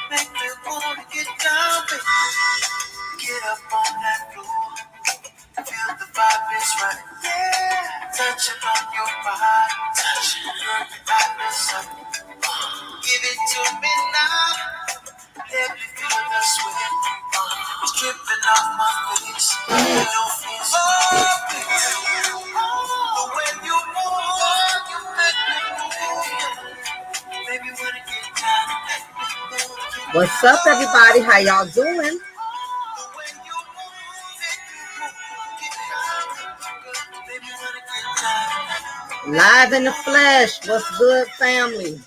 Make me wanna get down, baby. Get up on that floor. Feel the vibe is right. Yeah. Touching on your body. Touching. Girl, you got me something. Give it to me now. Let me feel the sweat. It's dripping off my face. No fears. Oh, baby. But when you move, you make me move. Baby, wanna get down. What's up, everybody? How y'all doing? Live in the flesh. What's good, family?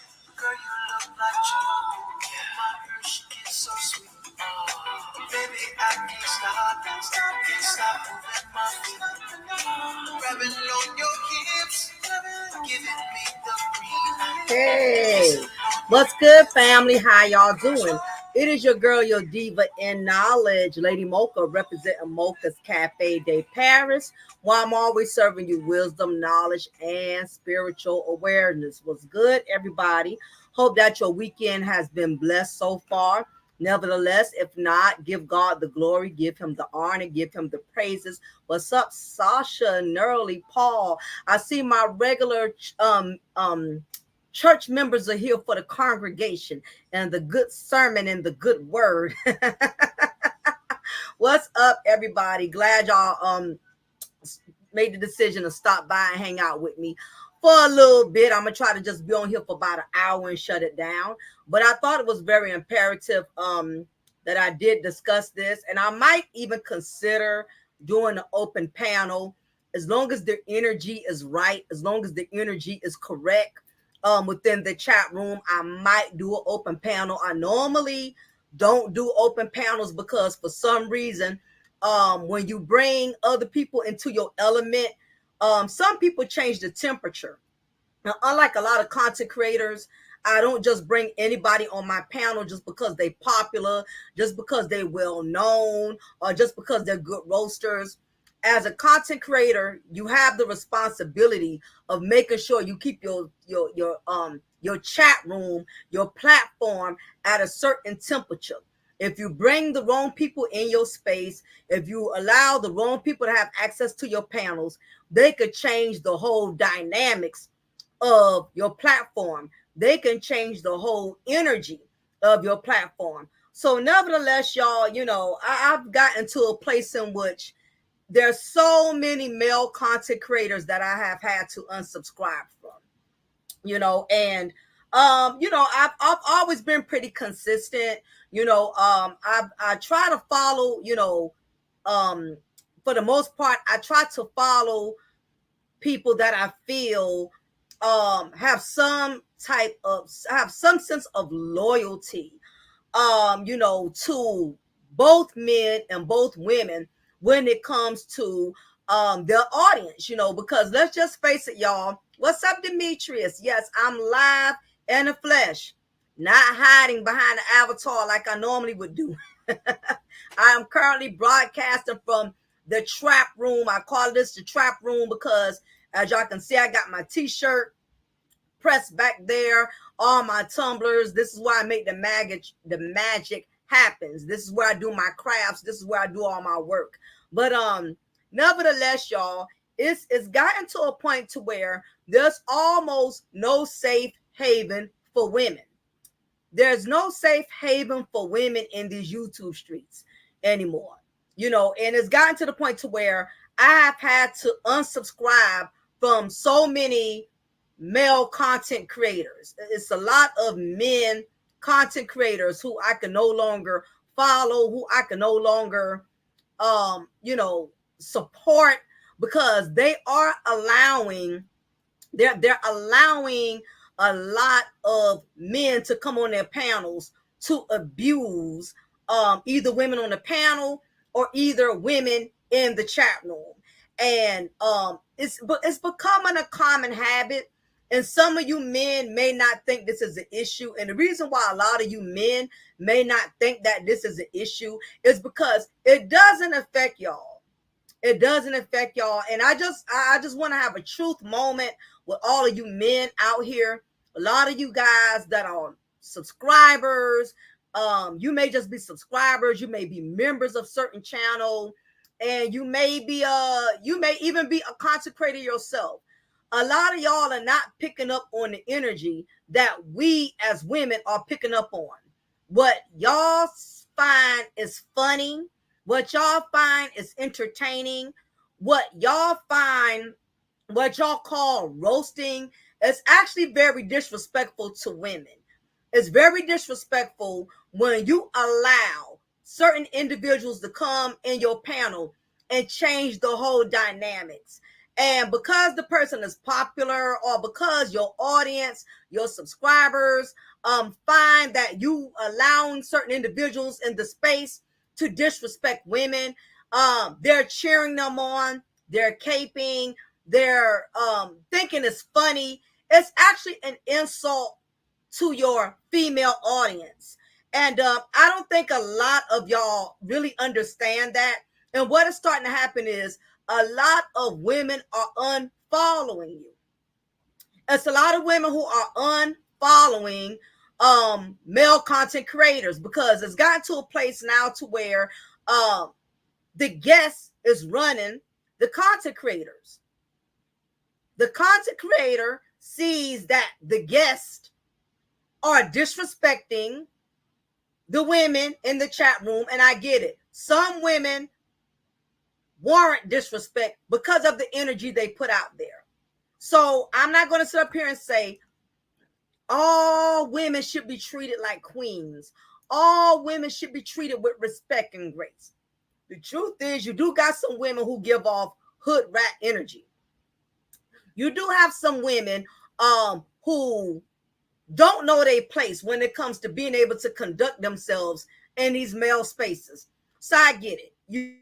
Hey, what's good, family? How y'all doing? It is your girl, your diva in knowledge, Lady Mocha, representing Mocha's Cafe de Paris, while I'm always serving you wisdom, knowledge, and spiritual awareness. What's good, everybody? Hope that your weekend has been blessed so far. Nevertheless, if not, give God the glory, give him the honor, give him the praises. What's up, Sasha, Nerly, Paul? I see my regular church members are here for the congregation and the good sermon and the good word. What's up, everybody? Glad y'all made the decision to stop by and hang out with me for a little bit. I'm gonna try to just be on here for about an hour and shut it down. But I thought it was very imperative that I did discuss this, and I might even consider doing an open panel as long as the energy is right, as long as the energy is correct. Within the chat room, I might do an open panel. I normally don't do open panels because for some reason, when you bring other people into your element, some people change the temperature. Now, unlike a lot of content creators, I don't just bring anybody on my panel just because they're popular, just because they're well known, or just because they're good roasters. As a content creator, you have the responsibility of making sure you keep your chat room, your platform at a certain temperature. If you bring the wrong people in your space, if you allow the wrong people to have access to your panels, they could change the whole dynamics of your platform. They can change the whole energy of your platform. So nevertheless, y'all, I've gotten to a place in which there's so many male content creators that I have had to unsubscribe from, and I've always been pretty consistent. I try to follow, for the most part, I try to follow people that I feel have some sense of loyalty, to both men and both women when it comes to their audience, because let's just face it, y'all. What's up, Demetrius? Yes, I'm live in the flesh, not hiding behind the avatar like I normally would do. I am currently broadcasting from the trap room. I call this the trap room because, as y'all can see, I got my t-shirt pressed back there, all my tumblers. This is where I make the magic happens. This is where I do my crafts. This is where I do all my work. But nevertheless, y'all, it's gotten to a point to where there's almost no safe haven for women. There's no safe haven for women in these YouTube streets anymore. And it's gotten to the point to where I have had to unsubscribe from so many male content creators. It's a lot of men content creators who I can no longer follow, who I can no longer support, because they are allowing they're allowing a lot of men to come on their panels to abuse either women on the panel or either women in the chat room. And it's becoming a common habit. And some of you men may not think this is an issue. And the reason why a lot of you men may not think that this is an issue is because it doesn't affect y'all. It doesn't affect y'all. And I just want to have a truth moment with all of you men out here. A lot of you guys that are subscribers. You may just be subscribers. You may be members of certain channel, and you may even be a content creator yourself. A lot of y'all are not picking up on the energy that we as women are picking up on. What y'all find is funny, what y'all find is entertaining, what y'all find, what y'all call roasting, is actually very disrespectful to women. It's very disrespectful when you allow certain individuals to come in your panel and change the whole dynamics. And because the person is popular, or because your audience, your subscribers, find that you allowing certain individuals in the space to disrespect women, they're cheering them on, they're caping, they're thinking it's funny. It's actually an insult to your female audience. And I don't think a lot of y'all really understand that. And what is starting to happen is a lot of women are unfollowing you. It's a lot of women who are unfollowing male content creators, because it's gotten to a place now to where the guest is running the content creators. The content creator sees that the guest are disrespecting the women in the chat room, and I get it. Some women warrant disrespect because of the energy they put out there. So I'm not going to sit up here and say all women should be treated like queens. All women should be treated with respect and grace. The truth is, you do got some women who give off hood rat energy. You do have some women who don't know their place when it comes to being able to conduct themselves in these male spaces. So I get it. You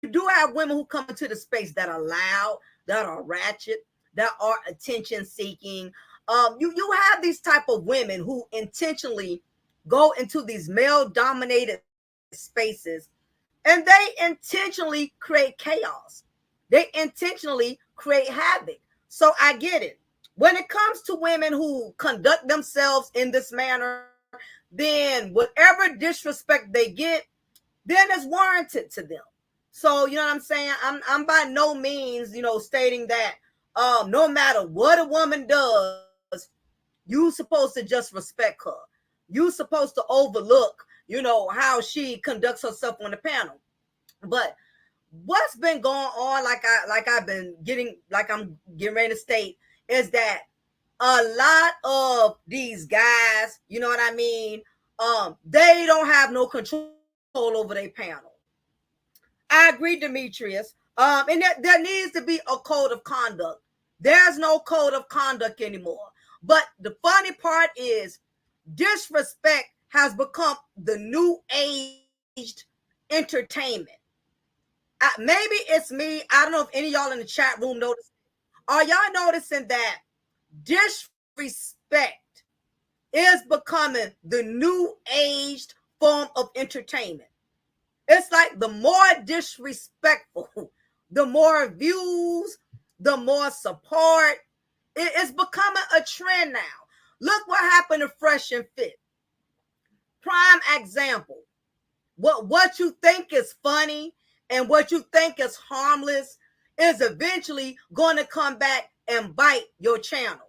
do have women who come into the space that are loud, that are ratchet, that are attention seeking. You have these type of women who intentionally go into these male dominated spaces, and they intentionally create chaos. They intentionally create havoc. So I get it. When it comes to women who conduct themselves in this manner, then whatever disrespect they get, then it's warranted to them. So you know what I'm saying? I'm by no means, stating that no matter what a woman does, you supposed to just respect her. You supposed to overlook, how she conducts herself on the panel. But what's been going on, I'm getting ready to state, is that a lot of these guys, you know what I mean, they don't have no control over their panel. I agree, Demetrius. And there needs to be a code of conduct. There's no code of conduct anymore. But the funny part is disrespect has become the new aged entertainment. Maybe it's me. I don't know if any of y'all in the chat room notice. Are y'all noticing that disrespect is becoming the new aged form of entertainment? It's like the more disrespectful, the more views, the more support. It's becoming a trend now. Look what happened to Fresh and Fit. Prime example. What you think is funny and what you think is harmless is eventually going to come back and bite your channel.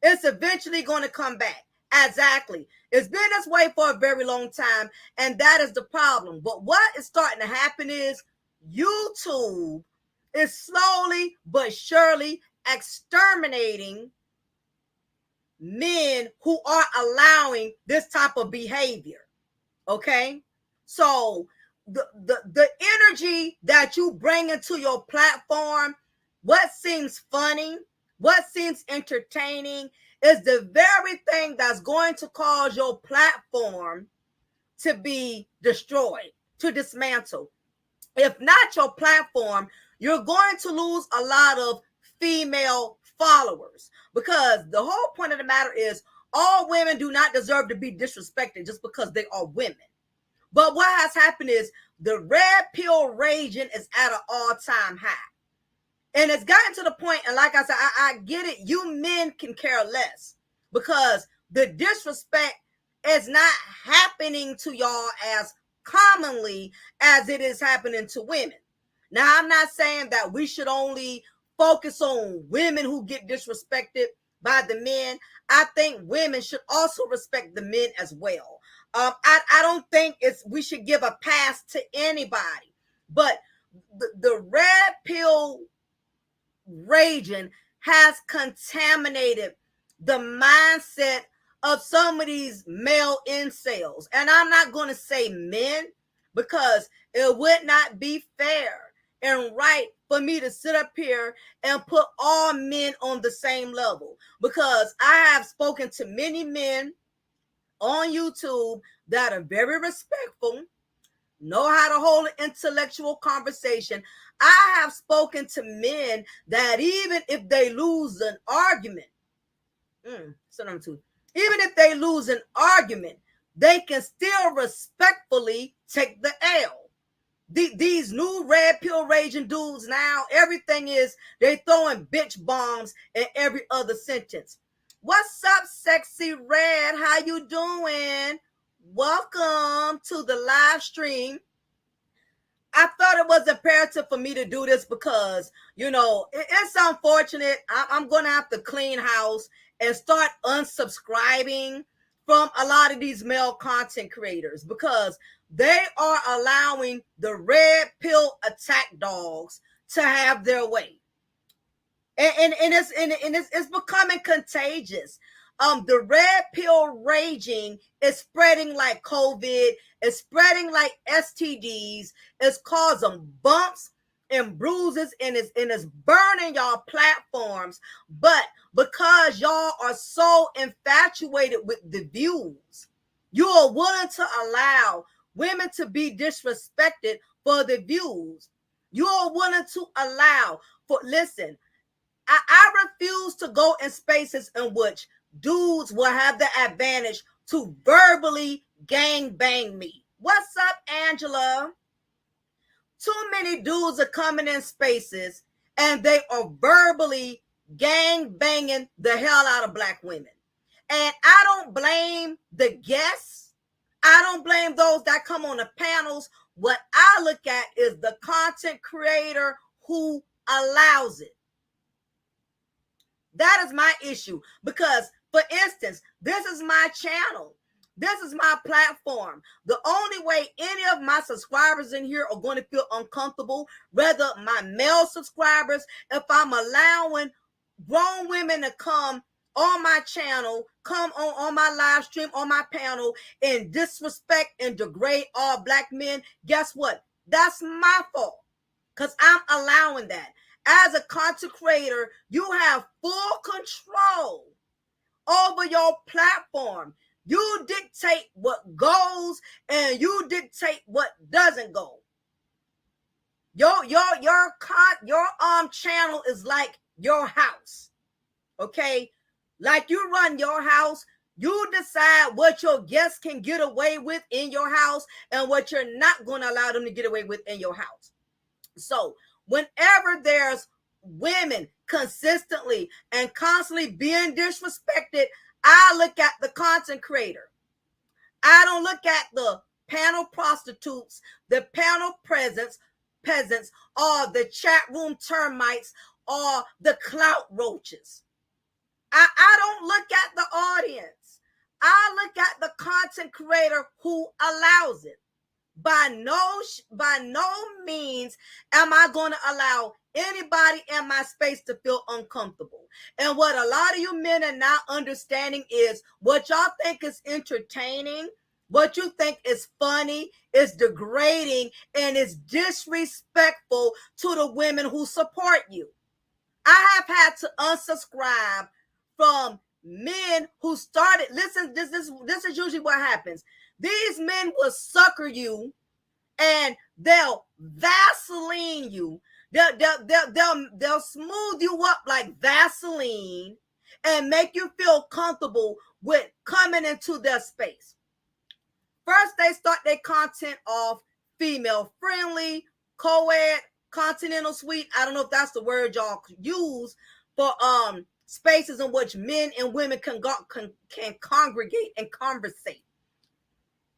It's eventually going to come back. Exactly. It's been this way for a very long time, and that is the problem. But what is starting to happen is YouTube is slowly but surely exterminating men who are allowing this type of behavior. Okay? So the energy that you bring into your platform, what seems funny, what seems entertaining, is the very thing that's going to cause your platform to be destroyed, to dismantle. If not your platform, you're going to lose a lot of female followers, because the whole point of the matter is all women do not deserve to be disrespected just because they are women. But what has happened is the red pill raging is at an all-time high. And it's gotten to the point, and like I said, I get it, you men can care less, because the disrespect it's not happening to y'all as commonly as it is happening to women. Now, I'm not saying that we should only focus on women who get disrespected by the men. I think women should also respect the men as well. I don't think we should give a pass to anybody, but the red pill raging has contaminated the mindset of some of these male incels. And I'm not going to say men, because it would not be fair and right for me to sit up here and put all men on the same level, because I have spoken to many men on YouTube that are very respectful, know how to hold an intellectual conversation. I have spoken to men that even if they lose an argument, so number two, even if they lose an argument, they can still respectfully take the L. These new red pill raging dudes now, everything is, they throwing bitch bombs in every other sentence. What's up, sexy red? How you doing? Welcome to the live stream. I thought it was imperative for me to do this because, it's unfortunate. I'm going to have to clean house and start unsubscribing from a lot of these male content creators, because they are allowing the red pill attack dogs to have their way. And it's becoming contagious. The red pill raging is spreading like COVID, it's spreading like STDs, it's causing bumps and bruises, and it's burning y'all platforms. But because y'all are so infatuated with the views, you are willing to allow women to be disrespected for the views. You are willing to allow listen, I refuse to go in spaces in which dudes will have the advantage to verbally gang bang me. What's up, Angela? Too many dudes are coming in spaces and they are verbally gang banging the hell out of black women. And I don't blame the guests. I don't blame those that come on the panels. What I look at is the content creator who allows it. That is my issue, because, for instance, this is my channel. This is my platform. The only way any of my subscribers in here are going to feel uncomfortable, whether my male subscribers, if I'm allowing grown women to come on my channel, come on my live stream, on my panel, and disrespect and degrade all black men, guess what? That's my fault, because I'm allowing that. As a content creator, you have full control over your platform. You dictate what goes and you dictate what doesn't go. Your channel is like your house. Okay? Like you run your house, you decide what your guests can get away with in your house and what you're not going to allow them to get away with in your house. So, whenever there's women consistently and constantly being disrespected, I look at the content creator. I don't look at the panel prostitutes, the panel peasants, or the chat room termites, or the clout roaches. I don't look at the audience. I look at the content creator who allows it. By no means am I going to allow anybody in my space to feel uncomfortable. And what a lot of you men are not understanding is what y'all think is entertaining, what you think is funny, is degrading, and is disrespectful to the women who support you. I have had to unsubscribe from men who started, listen, this is usually what happens. These men will sucker you and they'll Vaseline you. They'll smooth you up like Vaseline and make you feel comfortable with coming into their space. First, they start their content off female friendly, co-ed, continental suite. I don't know if that's the word y'all use for spaces in which men and women can congregate and conversate.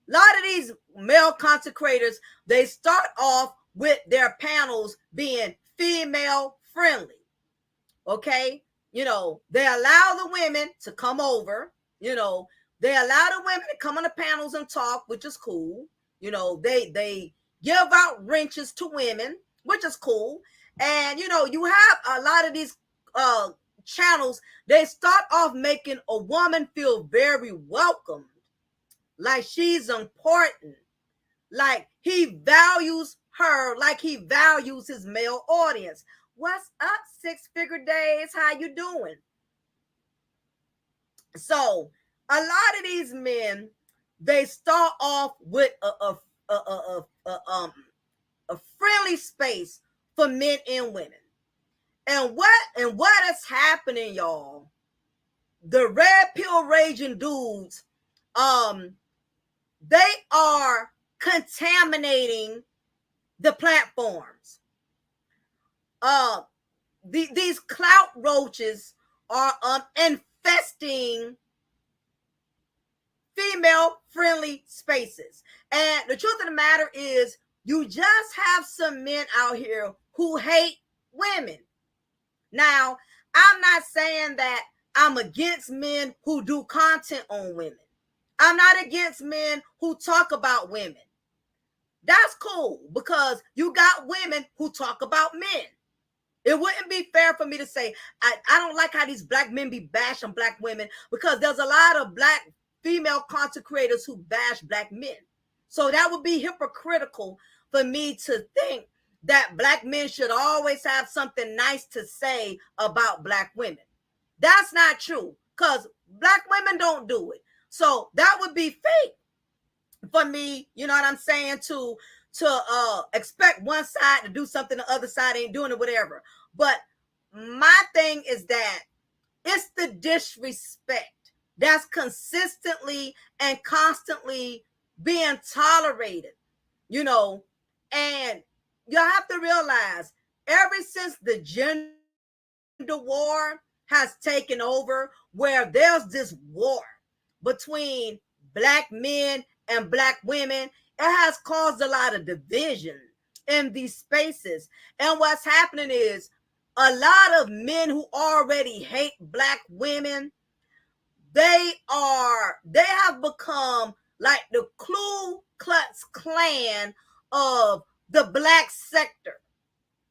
A lot of these male consecrators, they start off with their panels being female friendly. Okay, they allow the women to come over. They allow the women to come on the panels and talk, which is cool. They give out wrenches to women, which is cool. And you have a lot of these uh channels. They start off making a woman feel very welcomed, like she's important, like he values her, like he values his male audience. What's up, Six Figure Days? How you doing? So a lot of these men, they start off with a friendly space for men and women. And what is happening, y'all? The red pill raging dudes, they are contaminating the platforms. These clout roaches are infesting female friendly spaces. And the truth of the matter is, you just have some men out here who hate women. Now, I'm not saying that I'm against men who do content on women. I'm not against men who talk about women. That's cool, because you got women who talk about men. It wouldn't be fair for me to say, I don't like how these black men be bashing black women, because there's a lot of black female content creators who bash black men. So that would be hypocritical for me to think that black men should always have something nice to say about black women. That's not true, because black women don't do it. So that would be fake for me, you know what I'm saying, to expect one side to do something the other side ain't doing, or whatever. But my thing is that it's the disrespect that's consistently and constantly being tolerated, and you have to realize, ever since the gender war has taken over, where there's this war between black men and black women, it has caused a lot of division in these spaces. And what's happening is, a lot of men who already hate black women, they have become like the Ku Klux Klan of the black sector.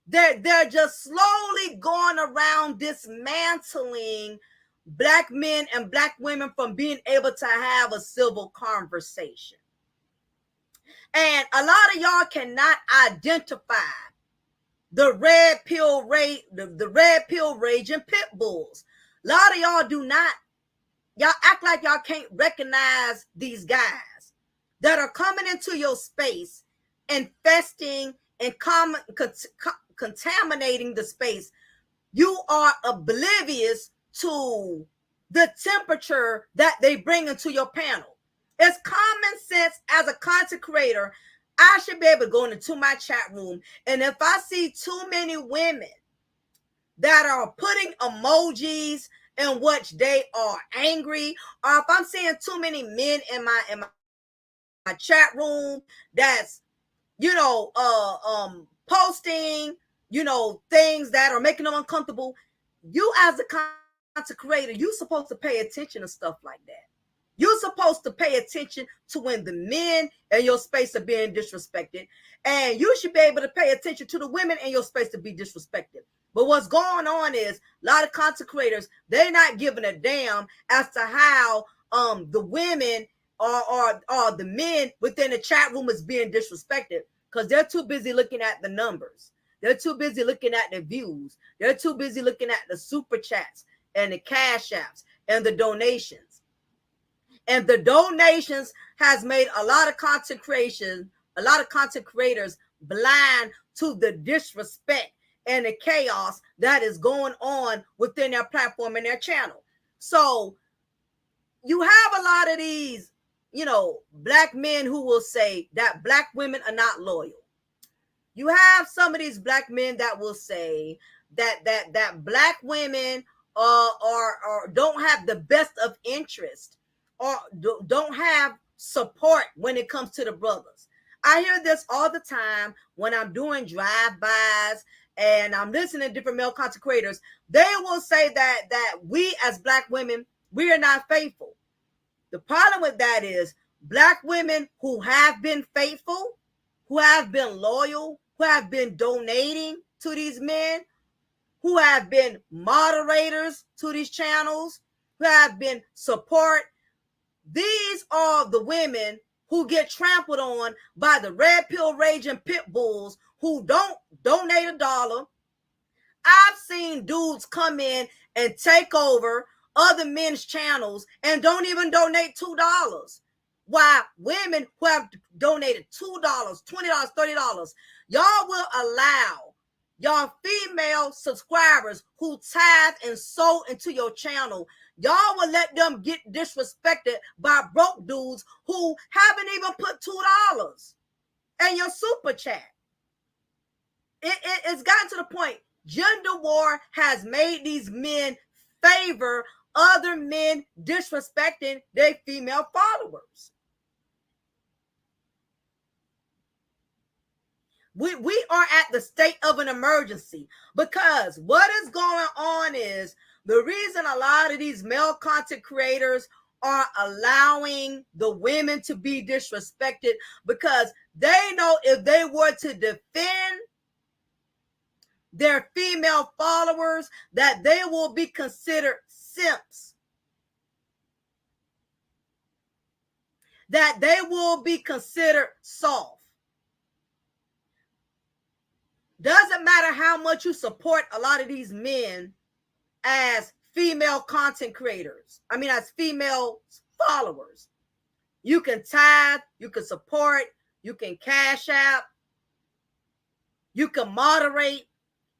They're just slowly going around dismantling black men and black women from being able to have a civil conversation. And a lot of y'all cannot identify the red pill raging pit bulls. A lot of y'all do not. Y'all act like y'all can't recognize these guys that are coming into your space, infesting and contaminating the space. You are oblivious to the temperature that they bring into your panel. It's common sense. As a content creator, I should be able to go into my chat room, and if I see too many women that are putting emojis in which they are angry, or if I'm seeing too many men in my chat room that's posting things that are making them uncomfortable, you as a content creator, you supposed to pay attention to stuff like that. You're supposed to pay attention to when the men in your space are being disrespected, and you should be able to pay attention to the women in your space to be disrespected. But what's going on is, a lot of content creators, they're not giving a damn as to how the women or the men within the chat room is being disrespected, because they're too busy looking at the numbers. They're too busy looking at the views. They're too busy looking at the super chats and the cash apps and the donations. And the donations has made a lot of content creators blind to the disrespect and the chaos that is going on within their platform and their channel. So you have a lot of these, black men who will say that black women are not loyal. You have some of these black men that will say that black women are don't have the best of interest, or don't have support when it comes to the brothers. I hear this all the time when I'm doing drive-bys and I'm listening to different male content creators. They will say that we as Black women, we are not faithful. The problem with that is Black women who have been faithful, who have been loyal, who have been donating to these men, who have been moderators to these channels, who have been support. These are the women who get trampled on by the red pill raging pit bulls who don't donate $1. I've seen dudes come in and take over other men's channels and don't even donate $2. While women who have donated $2, $20, $30, y'all will allow y'all female subscribers who tithe and sow into your channel, y'all will let them get disrespected by broke dudes who haven't even put $2 in your super chat. It's gotten to the point, gender war has made these men favor other men disrespecting their female followers. We are at the state of an emergency, because what is going on is the reason a lot of these male content creators are allowing the women to be disrespected, because they know if they were to defend their female followers, that they will be considered simps, that they will be considered soft. Doesn't matter how much you support a lot of these men as female content creators. I mean, as female followers. You can tithe, you can support, you can cash out, you can moderate.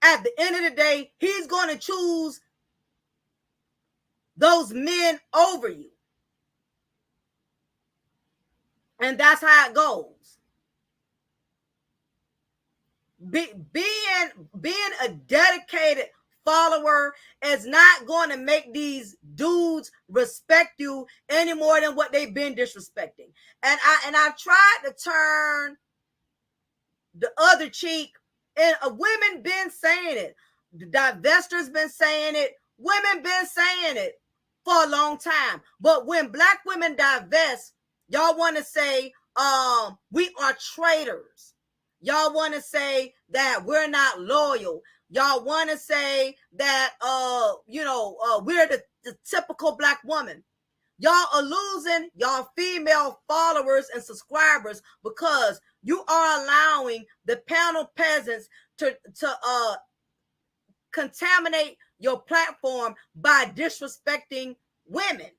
At the end of the day, he's going to choose those men over you. And that's how it goes. Being a dedicated follower is not going to make these dudes respect you any more than what they've been disrespecting. And I've tried to turn the other cheek, and women been saying it. The divestors been saying it. Women been saying it for a long time. But when Black women divest, y'all want to say we are traitors. Y'all want to say that we're not loyal. Y'all want to say that we're the typical Black woman. Y'all are losing y'all female followers and subscribers because you are allowing the panel peasants to contaminate your platform by disrespecting women.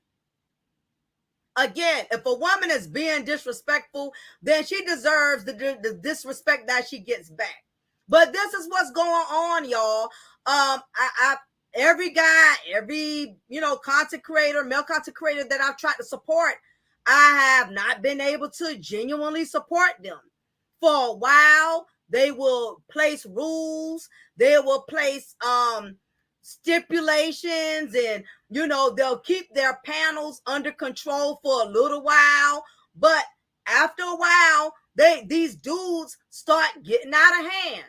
Again, if a woman is being disrespectful, then she deserves the disrespect that she gets back. But this is what's going on, y'all. Every guy, every content creator, male content creator that I've tried to support, I have not been able to genuinely support them. For a while, they will place rules, they will place stipulations, and they'll keep their panels under control for a little while, but after a while these dudes start getting out of hand.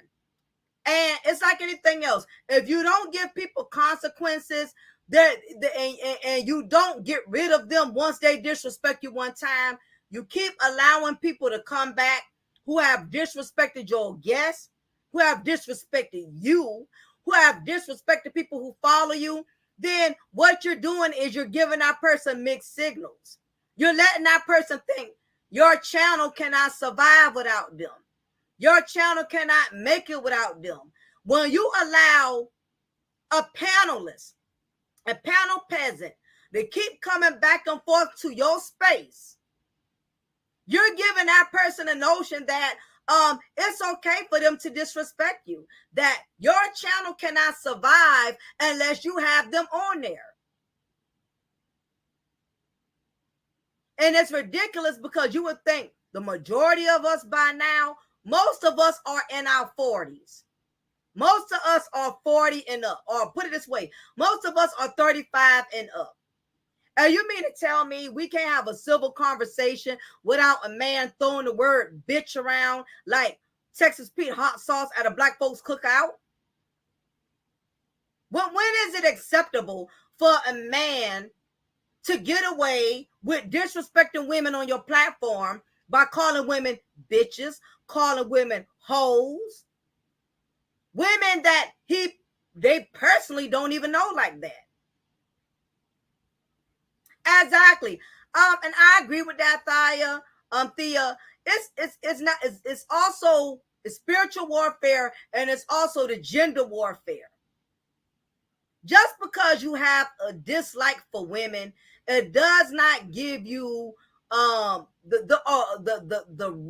And it's like anything else. If you don't give people consequences, and you don't get rid of them once they disrespect you one time, you keep allowing people to come back who have disrespected your guests, who have disrespected you, who have disrespected people who follow you, then what you're doing is you're giving that person mixed signals. You're letting that person think your channel cannot survive without them. Your channel cannot make it without them. When you allow a panelist, a panel peasant, to keep coming back and forth to your space, you're giving that person a notion that it's okay for them to disrespect you, that your channel cannot survive unless you have them on there. And it's ridiculous, because you would think the majority of us by now, most of us are in our 40s. Most of us are 40 and up, or put it this way, most of us are 35 and up. And you mean to tell me we can't have a civil conversation without a man throwing the word bitch around like Texas Pete hot sauce at a black folks cookout? When is it acceptable for a man to get away with disrespecting women on your platform by calling women bitches, calling women hoes, women that they personally don't even know like that? Exactly. And I agree with that, Thea. It's also the spiritual warfare, and it's also the gender warfare. Just because you have a dislike for women, it does not give you the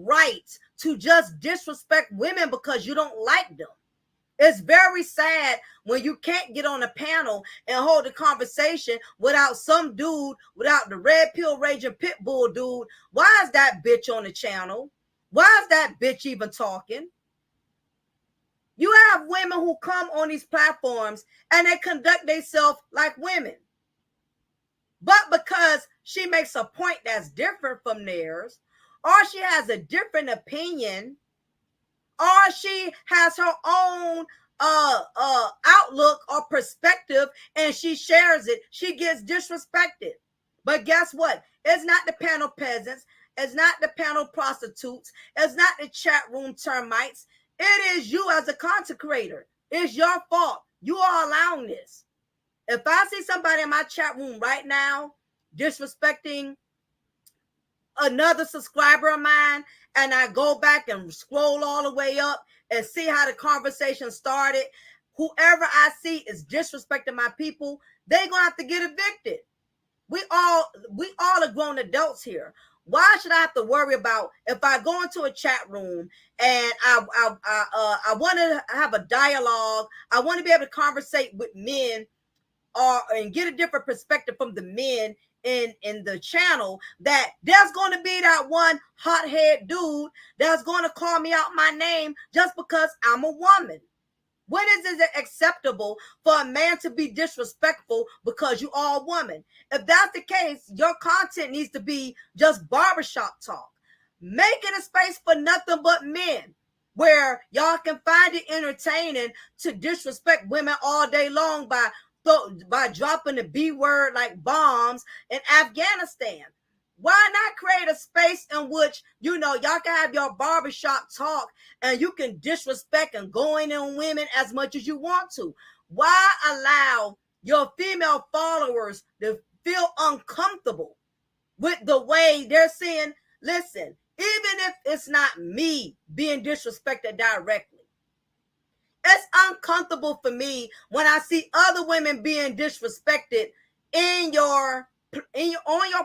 right to just disrespect women because you don't like them. It's very sad when you can't get on a panel and hold a conversation without some dude, without the red pill raging pit bull dude. Why is that bitch on the channel? Why is that bitch even talking? You have women who come on these platforms and they conduct themselves like women. But because she makes a point that's different from theirs, or she has a different opinion, or she has her own outlook or perspective and she shares it, she gets disrespected. But guess what? It's not the panel peasants. It's not the panel prostitutes. It's not the chat room termites. It is you as a content creator. It's your fault. You are allowing this. If I see somebody in my chat room right now disrespecting another subscriber of mine, and I go back and scroll all the way up and see how the conversation started, whoever I see is disrespecting my people, they're gonna have to get evicted. We all are grown adults here. Why should I have to worry about if I go into a chat room and I want to have a dialogue, I want to be able to conversate with men and get a different perspective from the men in the channel, that there's going to be that one hothead dude that's going to call me out my name just because I'm a woman? When is it acceptable for a man to be disrespectful because you are a woman? If that's the case, your content needs to be just barbershop talk. Make it a space for nothing but men, where y'all can find it entertaining to disrespect women all day long by dropping the B word like bombs in Afghanistan. Why not create a space in which, y'all can have your barbershop talk and you can disrespect and go in on women as much as you want to? Why allow your female followers to feel uncomfortable with the way they're saying, listen, even if it's not me being disrespected directly, it's uncomfortable for me when I see other women being disrespected on your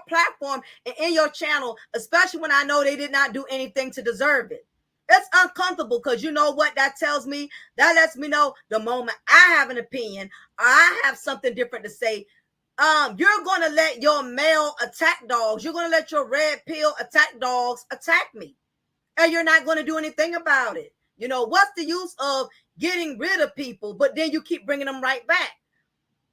platform and in your channel, especially when I know they did not do anything to deserve it. It's uncomfortable because you know what that tells me? That lets me know the moment I have an opinion, I have something different to say, you're going to let your male attack dogs, you're going to let your red pill attack dogs attack me. And you're not going to do anything about it. What's the use of getting rid of people, but then you keep bringing them right back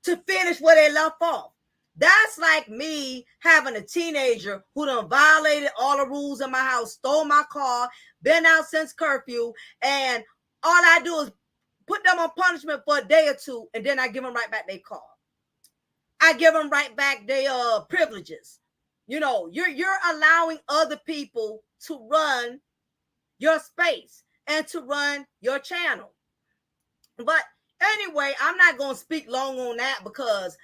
to finish where they left off? That's like me having a teenager who done violated all the rules in my house, stole my car, been out since curfew, and all I do is put them on punishment for a day or two, and then I give them right back their car. I give them right back their privileges. You're allowing other people to run your space and to run your channel. But anyway, I'm not going to speak long on that because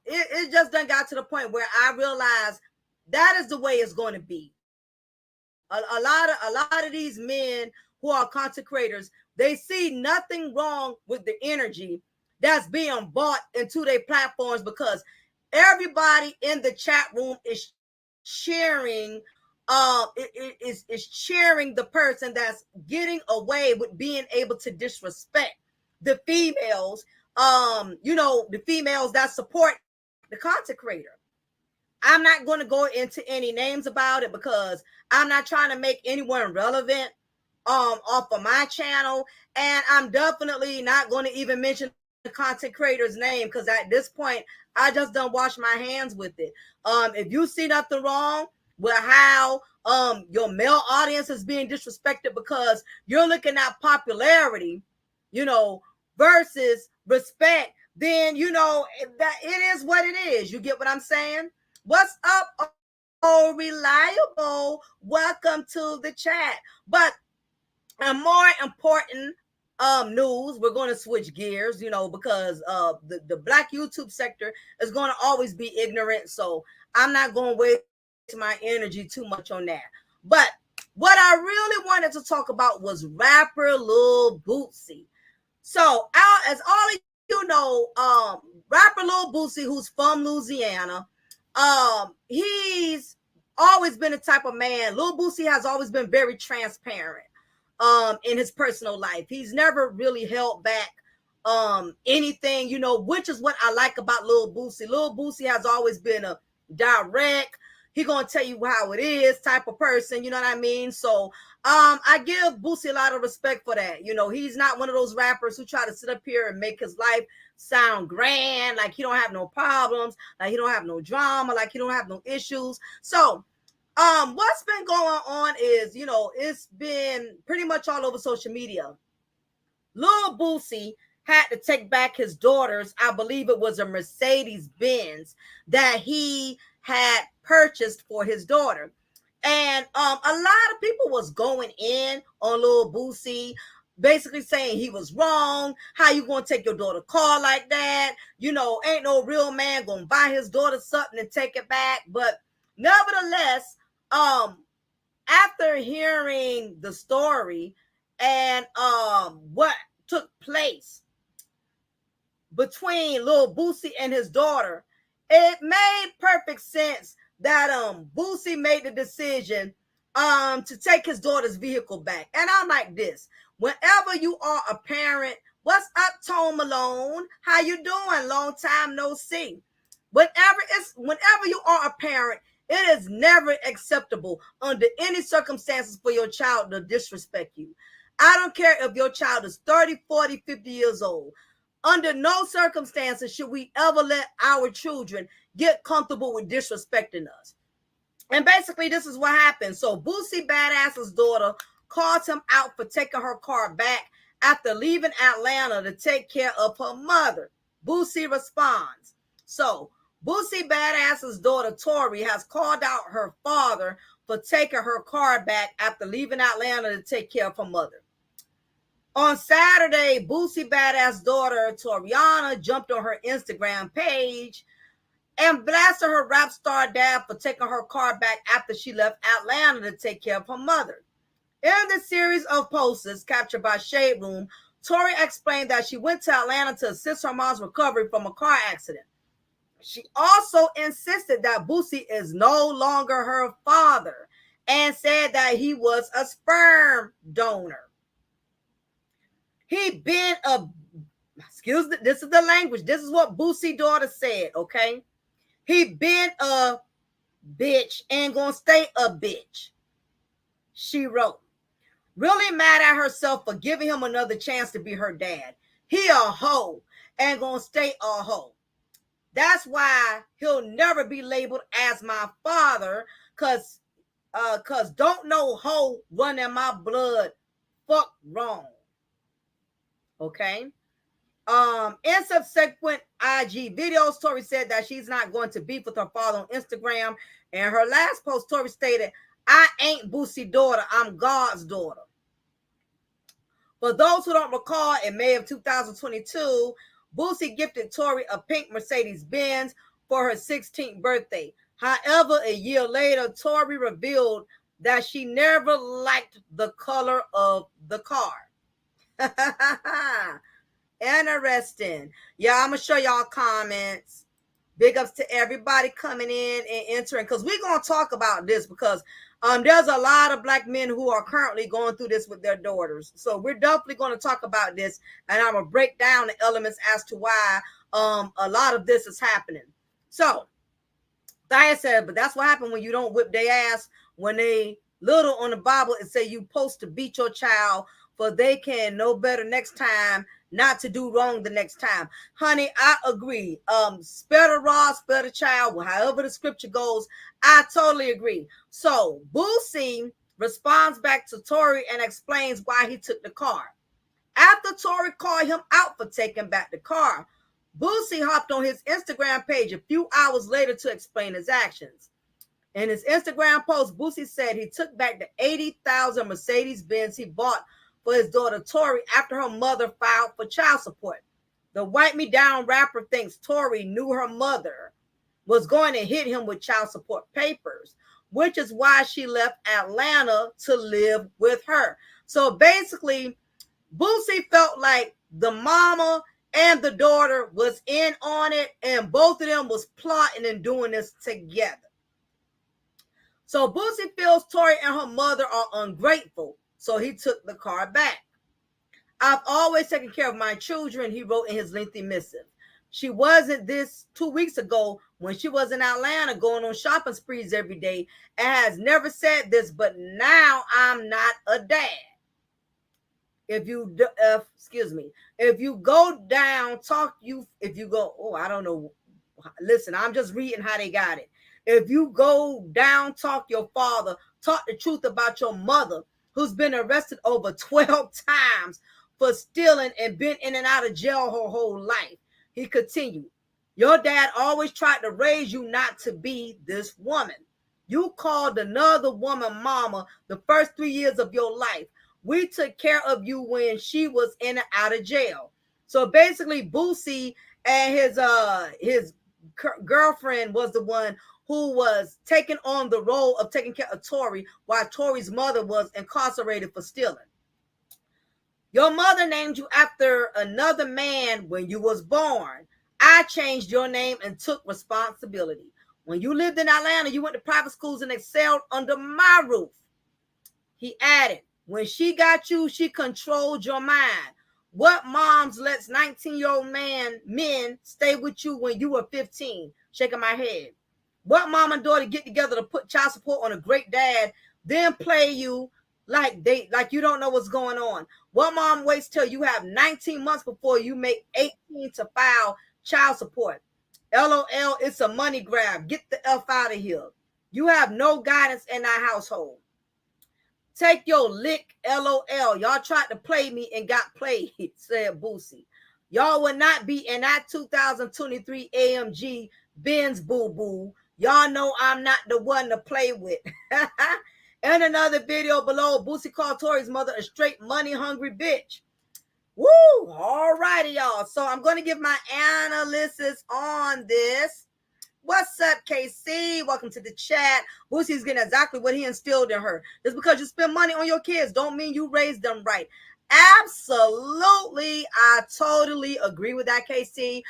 it just done got to the point where I realize that is the way it's going to be. A lot of these men who are content creators, they see nothing wrong with the energy that's being bought into their platforms, because everybody in the chat room is cheering is cheering the person that's getting away with being able to disrespect the females, the females that support the content creator. I'm not going to go into any names about it because I'm not trying to make anyone relevant off of my channel, and I'm definitely not going to even mention content creator's name because at this point, I just don't wash my hands with it. If you see nothing wrong with how your male audience is being disrespected because you're looking at popularity, you know, versus respect, then you know that it is what it is. You get what I'm saying? What's up, oh reliable? Welcome to the chat. But a more important news, we're going to switch gears, you know, because the black YouTube sector is going to always be ignorant. So I'm not going to waste my energy too much on that. But what I really wanted to talk about was rapper Lil Boosie. So as all of you know, rapper Lil Boosie, who's from Louisiana, he's always been a type of man. Lil Boosie has always been very transparent in his personal life. He's never really held back anything, you know, which is what I like about Lil Boosie. Lil Boosie has always been a direct, he gonna tell you how it is type of person, you know what I mean? So I give Boosie a lot of respect for that. You know, he's not one of those rappers who try to sit up here and make his life sound grand, like he don't have no problems, like he don't have no drama, like he don't have no issues. So what's been going on is, you know, it's been pretty much all over social media. Lil Boosie had to take back his daughter's, I believe it was a Mercedes Benz that he had purchased for his daughter. And a lot of people was going in on Lil Boosie, basically saying he was wrong. How you gonna take your daughter car like that? You know, ain't no real man gonna buy his daughter something and take it back. But nevertheless, after hearing the story and what took place between Lil Boosie and his daughter, it made perfect sense that Boosie made the decision to take his daughter's vehicle back. And I'm like this: whenever you are a parent, what's up, Tone Malone? How you doing? Long time no see. Whenever you are a parent, it is never acceptable under any circumstances for your child to disrespect you. I don't care if your child is 30, 40, 50 years old. Under no circumstances should we ever let our children get comfortable with disrespecting us. And basically, this is what happened. So Boosie Badass's daughter called him out for taking her car back after leaving Atlanta to take care of her mother. Boosie responds. So Boosie Badass's daughter, Tori, has called out her father for taking her car back after leaving Atlanta to take care of her mother. On Saturday, Boosie Badass daughter, Toriana, jumped on her Instagram page and blasted her rap star dad for taking her car back after she left Atlanta to take care of her mother. In the series of posts captured by Shade Room, Tori explained that she went to Atlanta to assist her mom's recovery from a car accident. She also insisted that Boosie is no longer her father and said that he was a sperm donor. He been a, excuse me, this is the language. This is what Boosie daughter said, okay? He been a bitch and gonna stay a bitch, she wrote. Really mad at herself for giving him another chance to be her dad. He a hoe and gonna stay a hoe. That's why he'll never be labeled as my father, cause don't know hoe run in my blood. Fuck wrong. Okay. In subsequent IG videos, Tori said that she's not going to beef with her father on Instagram. And her last post, Tori stated, "I ain't Boosie's daughter, I'm God's daughter." For those who don't recall, in May of 2022, Boosie gifted Tori a pink Mercedes Benz for her 16th birthday. However, a year later, Tori revealed that she never liked the color of the car. Interesting. Yeah, I'm gonna show y'all comments. Big ups to everybody coming in and entering, because we're gonna talk about this, because there's a lot of black men who are currently going through this with their daughters. So we're definitely going to talk about this, and I'm gonna break down the elements as to why a lot of this is happening. So Thea said, but that's what happened when you don't whip their ass when they little. On the Bible, it say you supposed to beat your child for they can know better next time not to do wrong the next time. Honey, I agree. Spare the rod, spare the child, however the scripture goes. I totally agree. So Boosie responds back to Tory and explains why he took the car. After Tory called him out for taking back the car, Boosie hopped on his Instagram page a few hours later to explain his actions. In his Instagram post, Boosie said he took back the 80,000 Mercedes Benz he bought for his daughter Tory after her mother filed for child support. The Wipe Me Down rapper thinks Tory knew her mother was going to hit him with child support papers, which is why she left Atlanta to live with her. So basically, Boosie felt like the mama and the daughter was in on it, and both of them was plotting and doing this together. So Boosie feels Tory and her mother are ungrateful, so he took the car back. I've always taken care of my children, he wrote in his lengthy missive. She wasn't this 2 weeks ago when she was in Atlanta going on shopping sprees every day and has never said this, but now I'm not a dad. If you go down, I don't know. Listen, I'm just reading how they got it. If you go down, talk your father, talk the truth about your mother, who's been arrested over 12 times for stealing and been in and out of jail her whole life. He continued, your dad always tried to raise you not to be this woman. You called another woman mama the first 3 years of your life. We took care of you when she was in and out of jail. So basically, Boosie and his girlfriend was the one who was taking on the role of taking care of Tory while Tory's mother was incarcerated for stealing. Your mother named you after another man when you was born. I changed your name and took responsibility. When you lived in Atlanta, you went to private schools and excelled under my roof. He added, when she got you, she controlled your mind. What moms lets 19-year-old men stay with you when you were 15? Shaking my head. What mom and daughter get together to put child support on a great dad, then play you like you don't know what's going on? What mom waits till you have 19 months before you make 18 to file child support? LOL, it's a money grab. Get the F out of here. You have no guidance in our household. Take your lick, LOL. Y'all tried to play me and got played, said Boosie. Y'all will not be in that 2023 AMG Benz boo-boo. Y'all know I'm not the one to play with. In another video below, Boosie called Tory's mother a straight money-hungry bitch. Woo! All righty, y'all. So I'm going to give my analysis on this. What's up, KC? Welcome to the chat. Boosie's getting exactly what he instilled in her. Just because you spend money on your kids don't mean you raised them right. Absolutely. I totally agree with that, KC.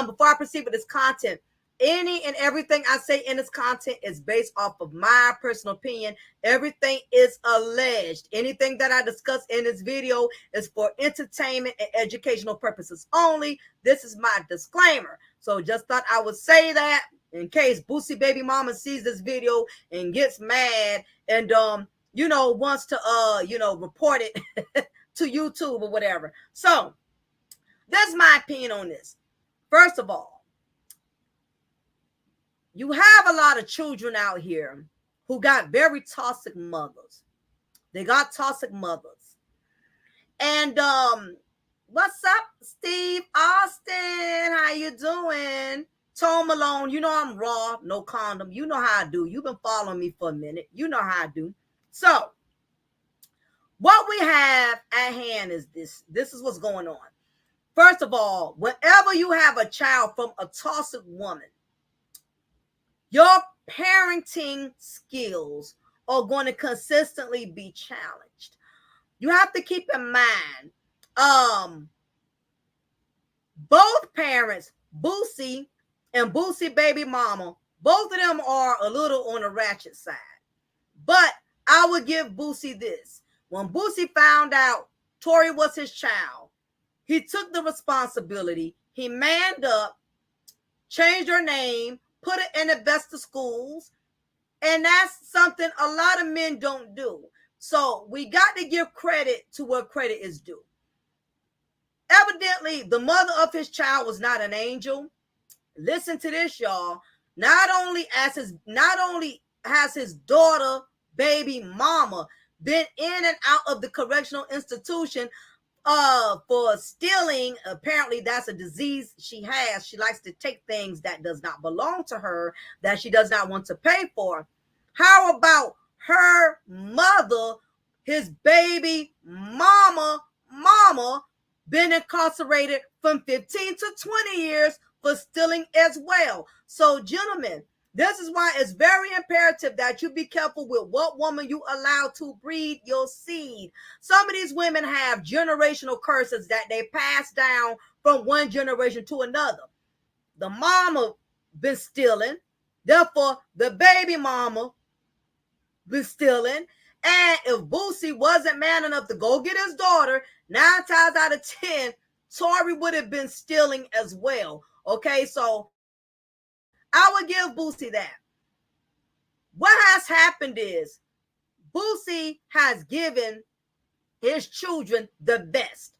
Before I proceed with this content, any and everything I say in this content is based off of my personal opinion. Everything is alleged. Anything that I discuss in this video is for entertainment and educational purposes only. This is my disclaimer. So just thought I would say that in case Boosie baby mama sees this video and gets mad and wants to report it to YouTube or whatever. So that's my opinion on this. First of all, you have a lot of children out here who got very toxic mothers. They got toxic mothers. And what's up, Steve Austin? How you doing? Tone Malone, you know I'm raw, no condom. You know how I do. You've been following me for a minute. You know how I do. So, what we have at hand is this. This is what's going on. First of all, whenever you have a child from a toxic woman, your parenting skills are going to consistently be challenged. You have to keep in mind, both parents, Boosie and Boosie baby mama, both of them are a little on the ratchet side. But I would give Boosie this. When Boosie found out Tory was his child, he took the responsibility. He manned up, changed her name, put it in the best of schools. And that's something a lot of men don't do. So we got to give credit to where credit is due. Evidently, the mother of his child was not an angel. Listen to this, y'all. Not only has his daughter, baby mama, been in and out of the correctional institution for stealing. Apparently that's a disease she has. She likes to take things that does not belong to her, that she does not want to pay for. How about her mother, his baby mama been incarcerated from 15 to 20 years for stealing as well. So gentlemen, this is why it's very imperative that you be careful with what woman you allow to breed your seed. Some of these women have generational curses that they pass down from one generation to another. The mama been stealing, therefore the baby mama been stealing. And if Boosie wasn't man enough to go get his daughter, 9 times out of 10, Tory would have been stealing as well. Okay, so I would give Boosie that. What has happened is Boosie has given his children the best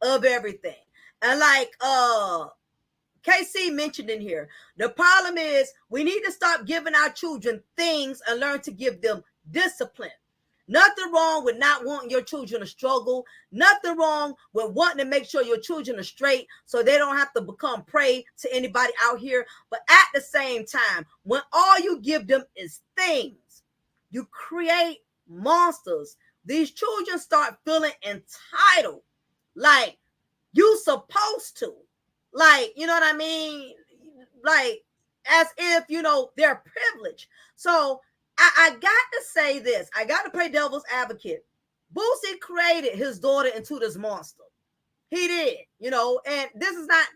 of everything. And like KC mentioned in here, the problem is we need to stop giving our children things and learn to give them discipline. Nothing wrong with not wanting your children to struggle. Nothing wrong with wanting to make sure your children are straight so they don't have to become prey to anybody out here. But at the same time, when all you give them is things, you create monsters. These children start feeling entitled, like you supposed to. Like, you know what I mean? Like, as if, they're privileged. So I got to say this. I got to play devil's advocate. Boosie created his daughter into this monster. He did, and this is not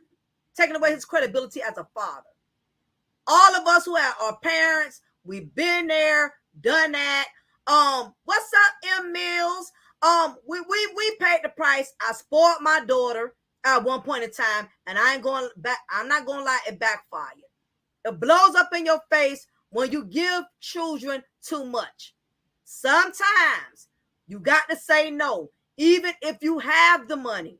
taking away his credibility as a father. All of us who are parents, we've been there, done that. What's up, M Mills? We paid the price. I spoiled my daughter at one point in time, and I'm not gonna lie, it backfired. It blows up in your face when you give children too much. Sometimes you got to say no, even if you have the money.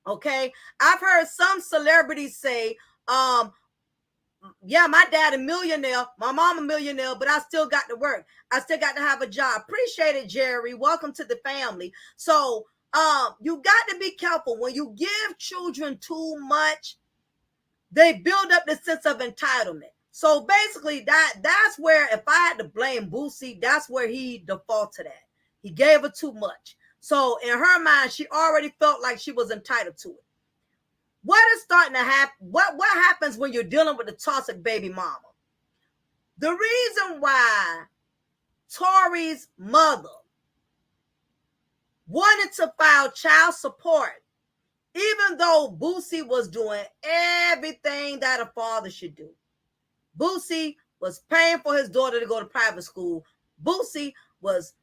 Okay, I've heard some celebrities say, yeah, my dad a millionaire, my mom a millionaire, but I still got to work. I still got to have a job. Appreciate it, Jerry. Welcome to the family. So you got to be careful. When you give children too much, they build up the sense of entitlement. So basically, that's where, if I had to blame Boosie, that's where he defaulted at. He gave her too much. So in her mind, she already felt like she was entitled to it. What is starting to happen? What happens when you're dealing with the toxic baby mama? The reason why Tory's mother wanted to file child support, even though Boosie was doing everything that a father should do. Boosie was paying for his daughter to go to private school. Boosie was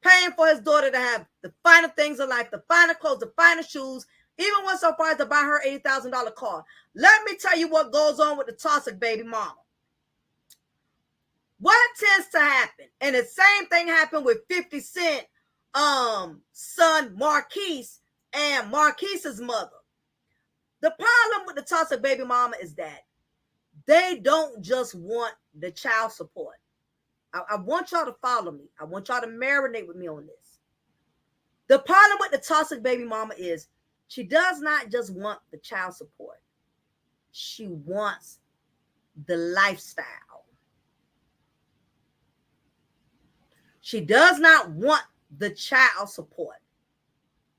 paying for his daughter to have the finer things in life, the finer clothes, the finer shoes, even went so far as to buy her $80,000 car. Let me tell you what goes on with the toxic baby mama. What tends to happen, and the same thing happened with 50 Cent son Marquise and Marquise's mother. The problem with the toxic baby mama is that they don't just want the child support. I want y'all to follow me. I want y'all to marinate with me on this. The problem with the toxic baby mama is she does not just want the child support. She wants the lifestyle. She does not want the child support,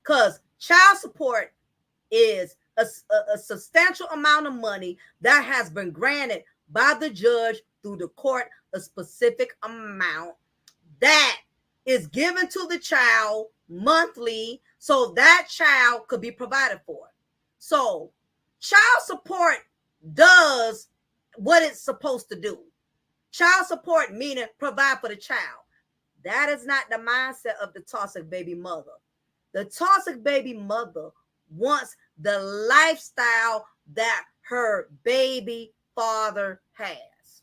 because child support is a substantial amount of money that has been granted by the judge through the court, a specific amount that is given to the child monthly so that child could be provided for. So child support does what it's supposed to do. Child support meaning provide for the child. That is not the mindset of the toxic baby mother. The toxic baby mother wants the lifestyle that her baby father has.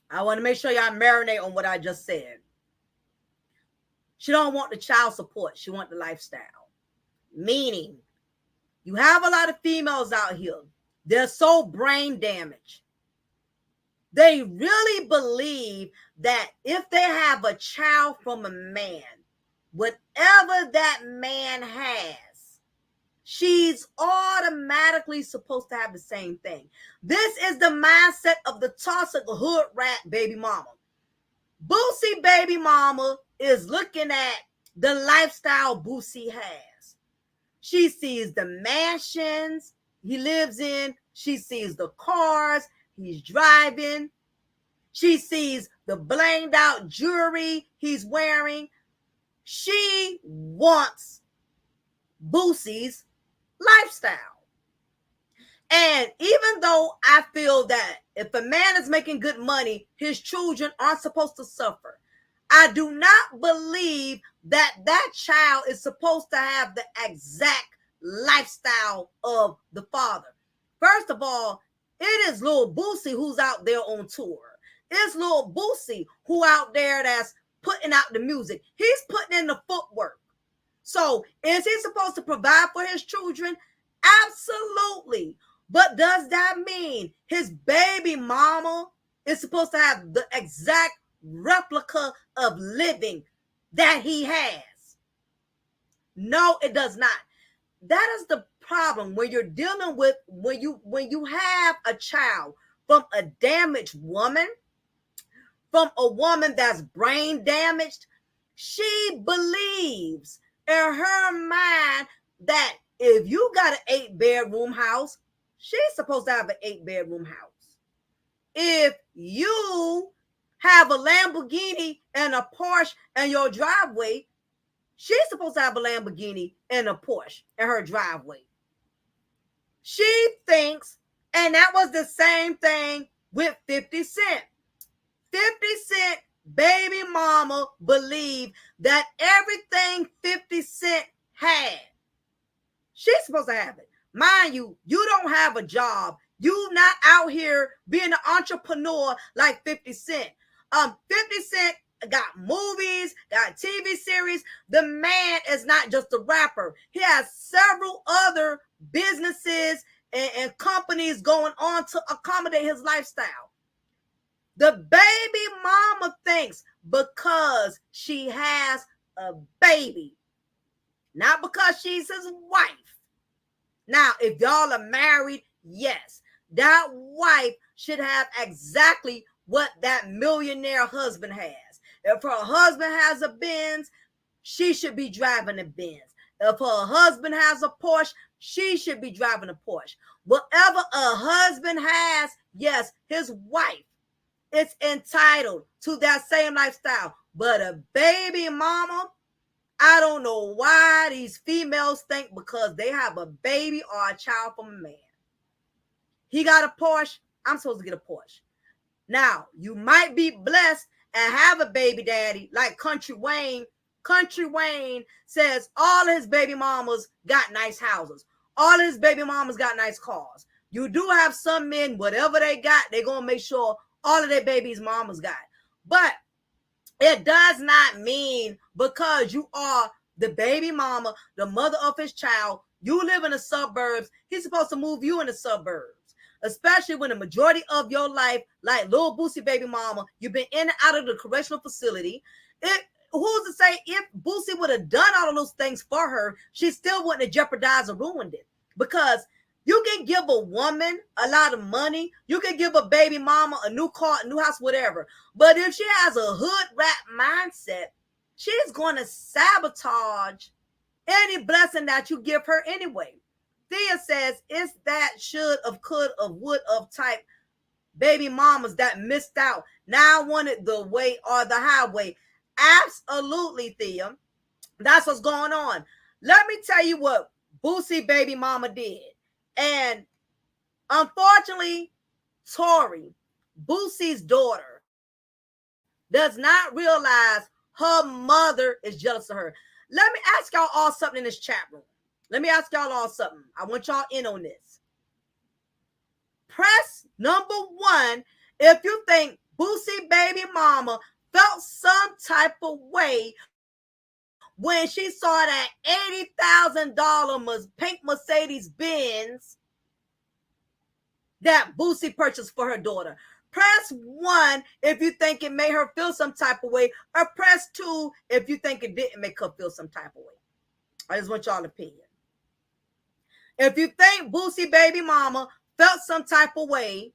I want to make sure y'all marinate on what I just said. She don't want the child support. She want the lifestyle. Meaning, you have a lot of females out here. They're so brain damaged. They really believe that if they have a child from a man, whatever that man has, she's automatically supposed to have the same thing. This is the mindset of the toxic hood rat baby mama. Boosie baby mama is looking at the lifestyle Boosie has. She sees the mansions he lives in. She sees the cars he's driving. She sees the blinged out jewelry he's wearing. She wants Boosie's lifestyle. And even though I feel that if a man is making good money, his children aren't supposed to suffer, I do not believe that that child is supposed to have the exact lifestyle of the father. First of all, it is little Boosie who's out there on tour. It's little Boosie who out there that's putting out the music. He's putting in the footwork. So is he supposed to provide for his children? Absolutely. But does that mean his baby mama is supposed to have the exact replica of living that he has? No, it does not. That is the problem when you're dealing with when you have a child from a damaged woman, from a woman that's brain damaged. She believes in her mind that if you got an 8-bedroom house, she's supposed to have an 8-bedroom house. If you have a Lamborghini and a Porsche in your driveway, she's supposed to have a Lamborghini and a Porsche in her driveway. She thinks, and that was the same thing with 50 Cent. 50 Cent baby mama believed that everything 50 Cent had, she's supposed to have it. Mind you, you don't have a job. You not out here being an entrepreneur like 50 Cent. 50 Cent got movies, got TV series. The man is not just a rapper. He has several other businesses and companies going on to accommodate his lifestyle. The baby mama thinks because she has a baby, not because she's his wife. Now, if y'all are married, yes, that wife should have exactly what that millionaire husband has. If her husband has a Benz, she should be driving a Benz. If her husband has a Porsche, she should be driving a Porsche. Whatever a husband has, yes, his wife is entitled to that same lifestyle. But a baby mama, I don't know why these females think because they have a baby or a child from a man. He got a Porsche, I'm supposed to get a Porsche. Now, you might be blessed and have a baby daddy like Country Wayne. Country Wayne says all his baby mamas got nice houses. All his baby mamas got nice cars. You do have some men, whatever they got, they're going to make sure all of their babies' mamas got. But it does not mean because you are the baby mama, the mother of his child, you live in the suburbs, he's supposed to move you in the suburbs. Especially when the majority of your life, like little Boosie baby mama, you've been in and out of the correctional facility. Who's to say if Boosie would have done all of those things for her, she still wouldn't have jeopardized or ruined it? Because you can give a woman a lot of money. You can give a baby mama a new car, a new house, whatever. But if she has a hood rat mindset, she's going to sabotage any blessing that you give her anyway. Thea says, it's that should of, could of, would of type baby mamas that missed out. Now I wanted the way or the highway. Absolutely, Thea. That's what's going on. Let me tell you what Boosie baby mama did. And unfortunately, Tori, Boosie's daughter, does not realize her mother is jealous of her. Let me ask y'all all something in this chat room. Let me ask y'all all something. I want y'all in on this. Press number 1 if you think Boosie baby mama felt some type of way when she saw that $80,000 pink Mercedes Benz that Boosie purchased for her daughter. Press 1 if you think it made her feel some type of way, or press 2 if you think it didn't make her feel some type of way. I just want y'all opinion. If you think Boosie baby mama felt some type of way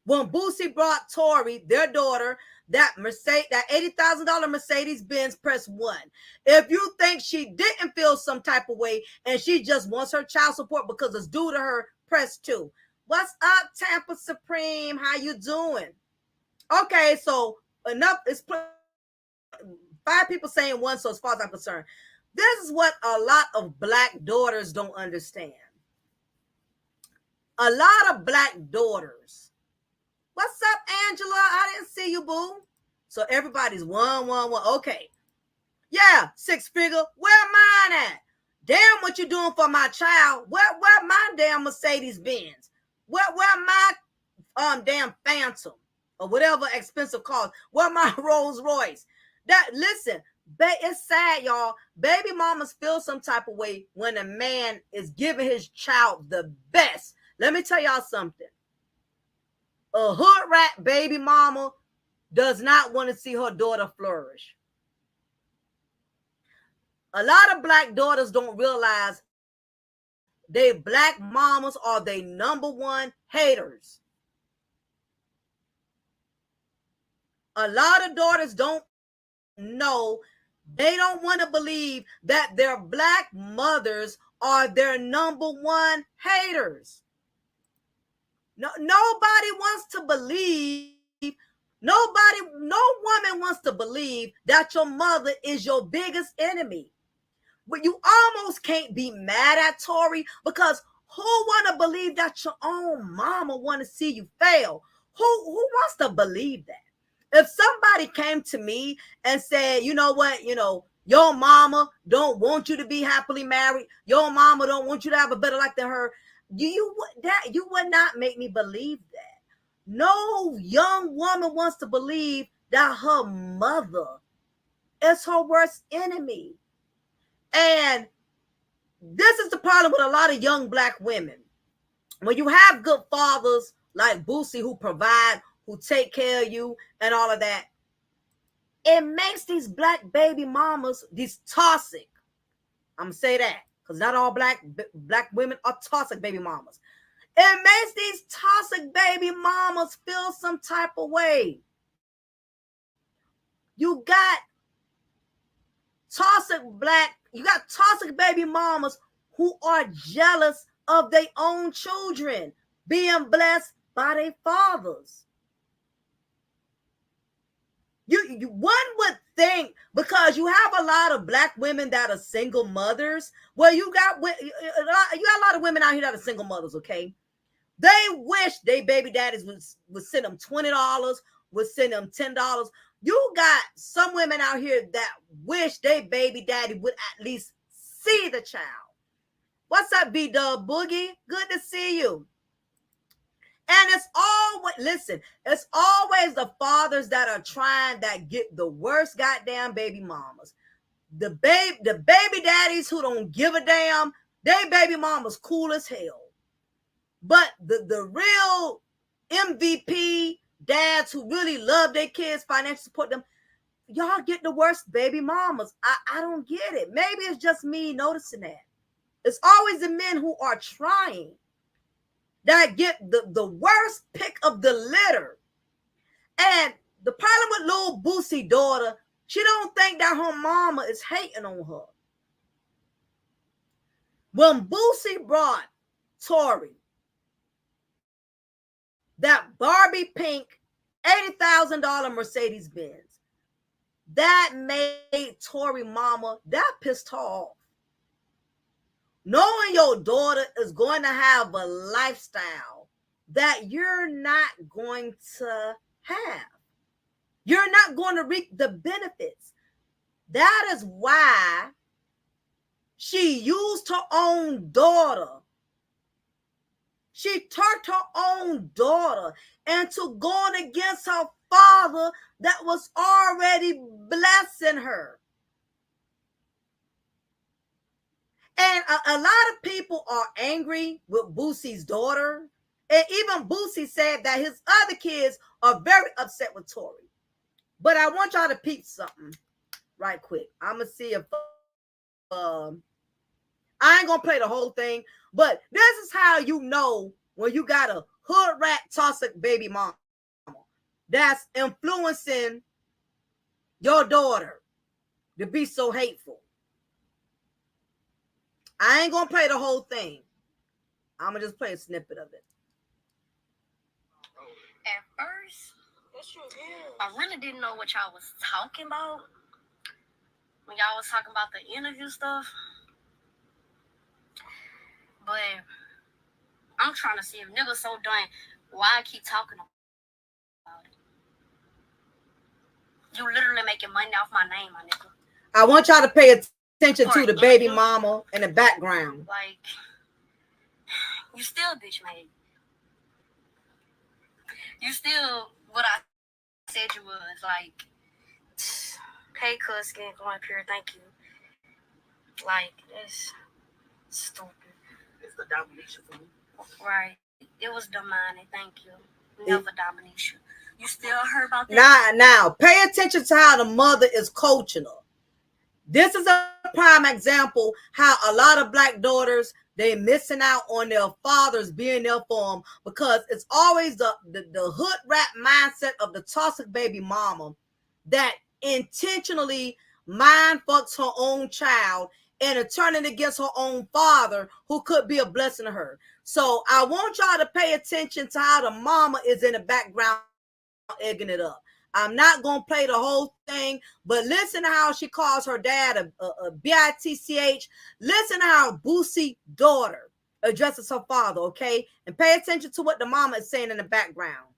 when Boosie brought Tori, their daughter, that $80,000 Mercedes Benz, press 1. If you think she didn't feel some type of way and she just wants her child support because it's due to her, press 2. What's up, Tampa Supreme? How you doing? Okay, so enough. It's 5 people saying 1. So as far as I'm concerned, this is what a lot of black daughters don't understand. A lot of black daughters. What's up, Angela? I didn't see you, boo. So everybody's 1, 1, 1. Okay. Yeah, 6 figure. Where mine at? Damn, what you doing for my child? Where my damn Mercedes Benz? Where my damn Phantom or whatever expensive car? Where my Rolls Royce? That listen, it's sad, y'all. Baby mamas feel some type of way when a man is giving his child the best. Let me tell y'all something. A hood rat baby mama does not want to see her daughter flourish. A lot of black daughters don't realize they black mamas are their number 1 haters. A lot of daughters don't know, they don't want to believe that their black mothers are their number 1 haters. No, nobody wants to believe, no woman wants to believe that your mother is your biggest enemy. But you almost can't be mad at Tori, because who want to believe that your own mama want to see you fail? Who wants to believe that? If somebody came to me and said, you know what, your mama don't want you to be happily married, your mama don't want you to have a better life than her, you would not make me believe that. No young woman wants to believe that her mother is her worst enemy. And this is the problem with a lot of young black women. When you have good fathers like Boosie who provide, who take care of you and all of that, it makes these black baby mamas, these toxic, I'm going to say that, because not all black women are toxic baby mamas. It makes these toxic baby mamas feel some type of way. You got toxic baby mamas who are jealous of their own children being blessed by their fathers. You one would think, because you have a lot of black women that are single mothers. Well, you got a lot of women out here that are single mothers, okay? They wish they baby daddies would send them $20, would send them $10. You got some women out here that wish they baby daddy would at least see the child. What's up, B-Dub Boogie? Good to see you. And it's always the fathers that are trying, that get the worst goddamn baby mamas. The baby daddies who don't give a damn, they baby mamas cool as hell. But the real MVP dads who really love their kids, financially support them, y'all get the worst baby mamas. I don't get it. Maybe it's just me noticing that. It's always the men who are trying that get the worst pick of the litter. And the problem with little Boosie daughter, she don't think that her mama is hating on her. When Boosie brought Tori that Barbie pink $80,000 Mercedes Benz, that made Tori mama, that pissed her off. Knowing your daughter is going to have a lifestyle that you're not going to have. You're not going to reap the benefits. That is why she used her own daughter. She turned her own daughter into going against her father that was already blessing her. And a lot of people are angry with Boosie's daughter. And even Boosie said that his other kids are very upset with Tori. But I want y'all to peep something right quick. I'm going to see if I ain't going to play the whole thing. But this is how you know when you got a hood rat toxic baby mama that's influencing your daughter to be so hateful. I ain't going to play the whole thing. I'm going to just play a snippet of it. At first, I really didn't know what y'all was talking about when y'all was talking about the interview stuff. But I'm trying to see if niggas so done, why I keep talking about it. You literally making money off my name, my nigga. I want y'all to pay attention to the baby mama in the background. Like, you still bitch made. You still what I said you was. Like, hey, cuz, skin going up here, thank you. Like, that's stupid. It's the domination for me. Right. It was demonic, thank you. Never domination. You still heard about that? Now, pay attention to how the mother is coaching her. This is a prime example how a lot of black daughters, they missing out on their fathers being there for them because it's always the hood rat mindset of the toxic baby mama that intentionally mind fucks her own child and it turning against her own father who could be a blessing to her. So I want y'all to pay attention to how the mama is in the background egging it up. I'm not going to play the whole thing, but listen to how she calls her dad a bitch. Listen to how Boosie daughter addresses her father, okay? And pay attention to what the mama is saying in the background.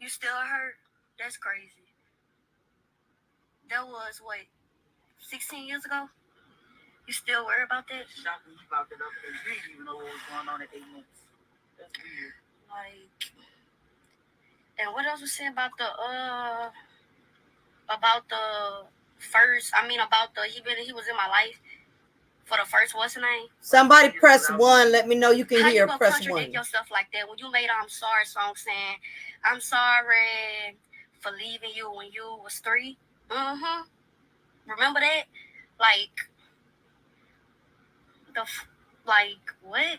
You still hurt? That's crazy. That was, what, 16 years ago? You still worry about that? Shocking you about that up and you didn't even know what was going on at 8 months. That's weird. Like, and what else was saying about the first, about the, he was in my life for the first, what's the name? Somebody press 1. Let me know you can hear. Press 1. How you gonna contradict yourself like that when you made I'm Sorry song saying, I'm sorry for leaving you when you was 3? Mm-hmm. Remember that? Like, what?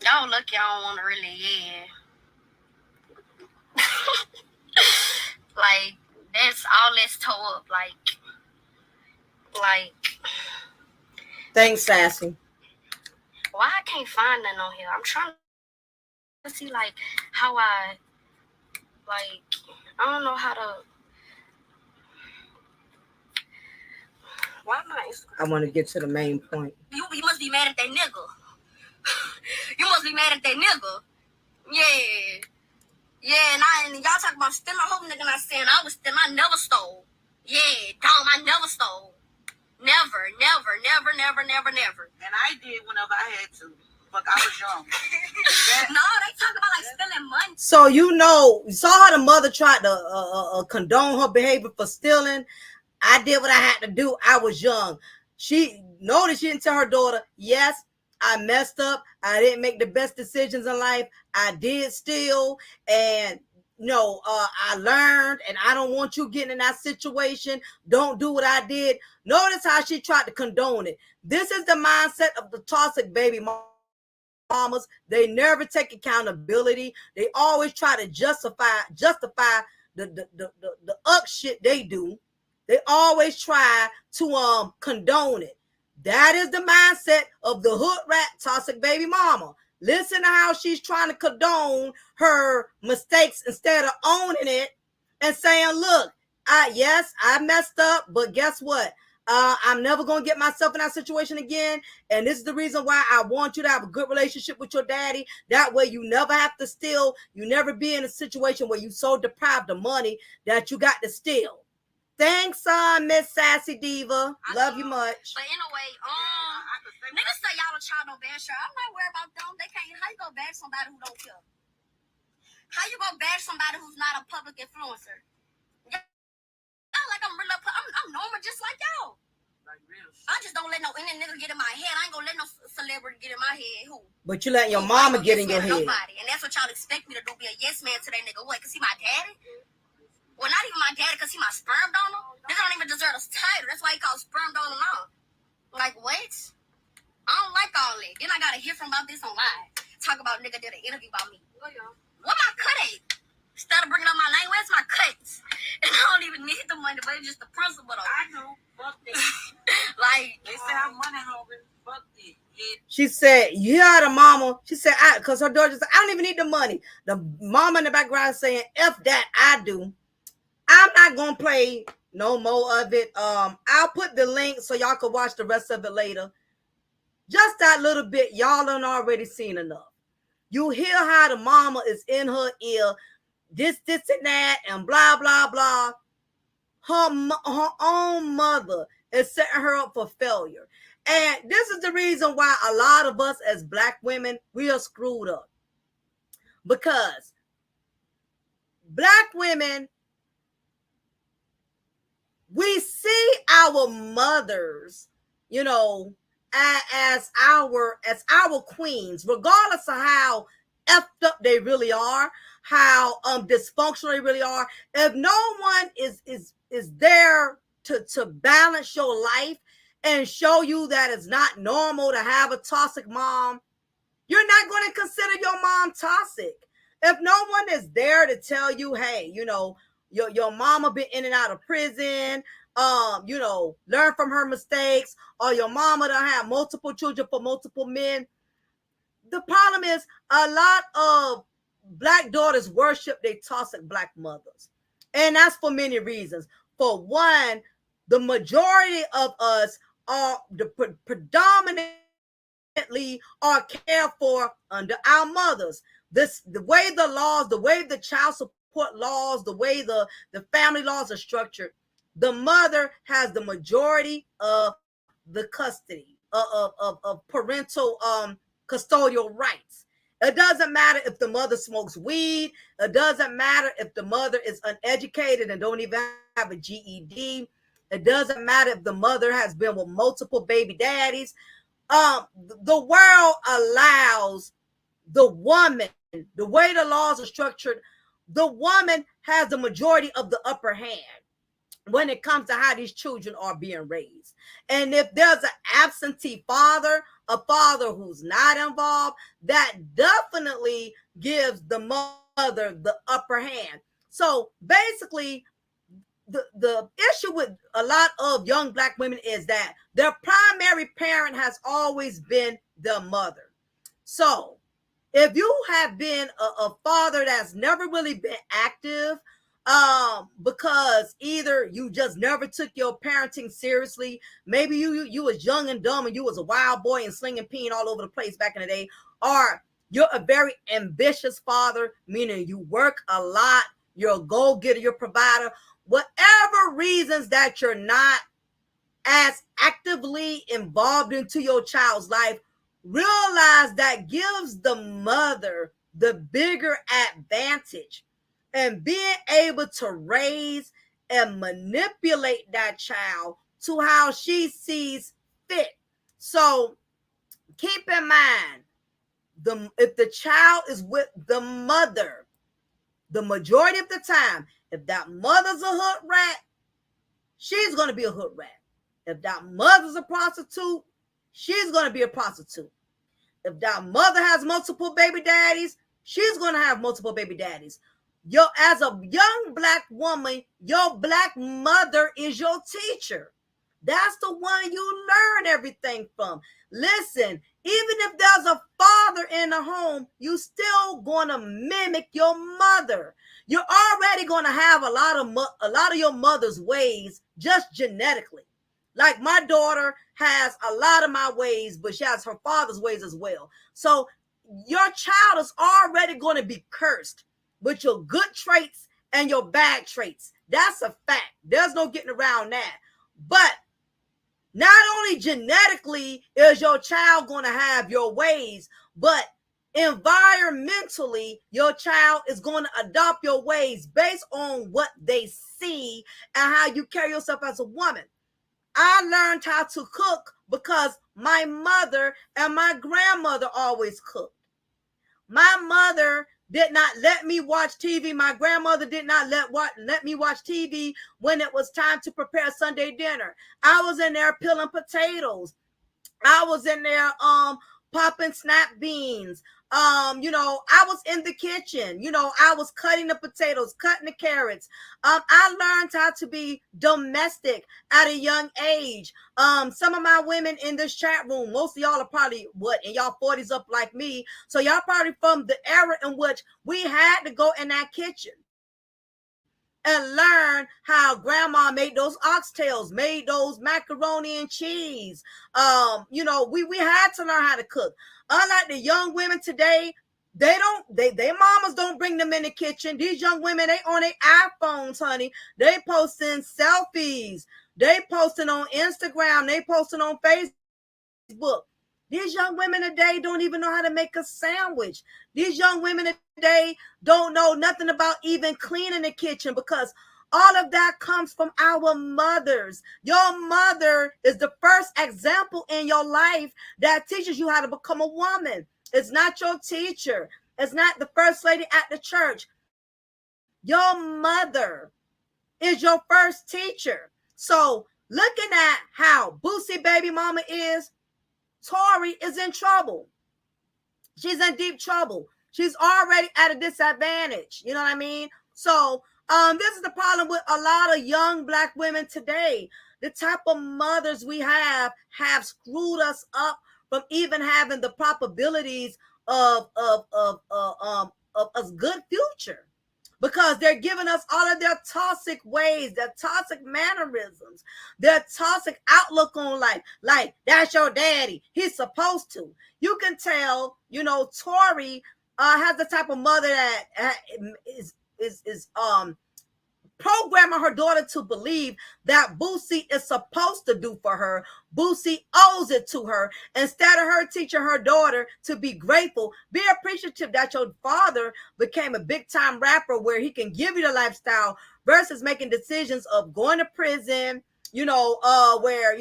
Y'all lucky I don't want to really, like, that's all that's tore up. Like. Thanks, Sassy. Why I can't find nothing on here? I'm trying to see, like, how I don't know how to. Why am I want to get to the main point. You must be mad at that nigga. You must be mad at that nigga. Yeah. Yeah, and y'all talking about stealing. I hope nigga not saying I was stealing. I never stole. Yeah, dumb, I never stole. Never. And I did whenever I had to. Fuck, I was young. No, they talk about like stealing money. So you saw how the mother tried to condone her behavior for stealing. I did what I had to do. I was young. She noticed she didn't tell her daughter, yes, I messed up. I didn't make the best decisions in life. I did steal. And I learned, and I don't want you getting in that situation. Don't do what I did. Notice how she tried to condone it. This is the mindset of the toxic baby mamas. They never take accountability. They always try to justify the up shit they do. They always try to condone it. That is the mindset of the hood rat toxic baby mama. Listen to how she's trying to condone her mistakes instead of owning it and saying, look, I messed up, but guess what? I'm never going to get myself in that situation again. And this is the reason why I want you to have a good relationship with your daddy. That way you never have to steal. You never be in a situation where you so deprived of money that you got to steal. Thanks, Miss Sassy Diva. Love you much. But anyway, niggas say y'all a child no bad shit. I'm not worried about them. They can't. How you gonna bag somebody who don't care? How you gonna bash somebody who's not a public influencer? Y'all like I'm real. I'm normal just like y'all. Like real shit. I just don't let no any nigga get in my head. I ain't gonna let no celebrity get in my head. Who? But you let your I ain't mama no get yes in your man to head. Nobody, and that's what y'all expect me to do. Be a yes man to that nigga. What? Cause he my daddy? Well, not even my daddy, cause he my sperm donor. Nigga don't even deserve a title. That's why he called sperm donor now. Like what? I don't like all that. Then I gotta hear from about this online. Talk about nigga did an interview about me. Oh yeah. What my cut at? Instead of bringing up my name, where's my cuts? And I don't even need the money, but it's just the principle though. I know. Fuck that. Like They say I'm money hungry. Fuck that. Yeah. She said, you hear the mama? She said, because her daughter said, I don't even need the money. The mama in the background saying, F that, I do. I'm not going to play no more of it. I'll put the link so y'all can watch the rest of it later. Just that little bit, y'all done already seen enough. You hear how the mama is in her ear, this, and that, and blah, blah, blah. Her own mother is setting her up for failure. And this is the reason why a lot of us as Black women, we are screwed up. Because Black women, we see our mothers, you know, as our queens, regardless of how effed up they really are, how dysfunctional they really are. If no one is there to balance your life and show you that it's not normal to have a toxic mom, you're not going to consider your mom toxic. If no one is there to tell you, hey, you know, your mama been in and out of prison, you know, learn from her mistakes, or your mama done have multiple children for multiple men. The problem is a lot of Black daughters worship their toxic Black mothers. And that's for many reasons. For one, the majority of us are predominantly are cared for under our mothers. The way the laws, the way the child support laws, the way the family laws are structured, the mother has the majority of the custody of parental custodial rights. It doesn't matter if the mother smokes weed. It doesn't matter if the mother is uneducated and don't even have a GED. It doesn't matter if the mother has been with multiple baby daddies. The world allows the woman, the way the laws are structured, the woman has the majority of the upper hand when it comes to how these children are being raised. And if there's an absentee father, a father who's not involved, that definitely gives the mother the upper hand. So basically, the issue with a lot of young Black women is that their primary parent has always been the mother. So if you have been a father that's never really been active, because either you just never took your parenting seriously, maybe you was young and dumb and you was a wild boy and slinging peen all over the place back in the day, or you're a very ambitious father, meaning you work a lot, you're a go-getter, you're a provider, whatever reasons that you're not as actively involved into your child's life, realize that gives the mother the bigger advantage and being able to raise and manipulate that child to how she sees fit. So keep in mind, if the child is with the mother, the majority of the time, if that mother's a hood rat, she's going to be a hood rat. If that mother's a prostitute, she's going to be a prostitute. If that mother has multiple baby daddies, she's going to have multiple baby daddies. As a young Black woman, your Black mother is your teacher. That's the one you learn everything from. Listen, even if there's a father in the home, you still going to mimic your mother. You're already going to have a lot of your mother's ways just genetically. Like my daughter has a lot of my ways, but she has her father's ways as well. So your child is already going to be cursed with your good traits and your bad traits. That's a fact. There's no getting around that. But not only genetically is your child going to have your ways, but Environmentally, your child is going to adopt your ways based on what they see and how you carry yourself as a woman. I learned how to cook because my mother and my grandmother always cooked. My mother did not let me watch TV. My grandmother did not let me watch TV when it was time to prepare Sunday dinner. I was in there peeling potatoes. I was in there popping snap beans. I was in the kitchen. I was cutting the potatoes, cutting the carrots. I learned how to be domestic at a young age. Some of my women in this chat room, most of y'all are probably in y'all 40s up like me. So y'all probably from the era in which we had to go in that kitchen and learn how grandma made those oxtails, made those macaroni and cheese. We had to learn how to cook. Unlike the young women today, their mamas don't bring them in the kitchen. These young women, they on their iPhones, honey. They posting selfies. They posting on Instagram. They posting on Facebook. These young women today don't even know how to make a sandwich. These young women today don't know nothing about even cleaning the kitchen because all of that comes from our mothers. Your mother is the first example in your life that teaches you how to become a woman. It's not your teacher. It's not the first lady at the church. Your mother is your first teacher. So looking at how Boosie baby mama is, Tori is in trouble. She's in deep trouble. She's already at a disadvantage. You know what I mean? So this is the problem with a lot of young Black women today. The type of mothers we have screwed us up from even having the probabilities of a good future. Because they're giving us all of their toxic ways, their toxic mannerisms, their toxic outlook on life. Like, that's your daddy. He's supposed to. You can tell, Tori has the type of mother that is programming her daughter to believe that Boosie is supposed to do for her. Boosie owes it to her. Instead of her teaching her daughter to be grateful, be appreciative that your father became a big time rapper where he can give you the lifestyle versus making decisions of going to prison, where,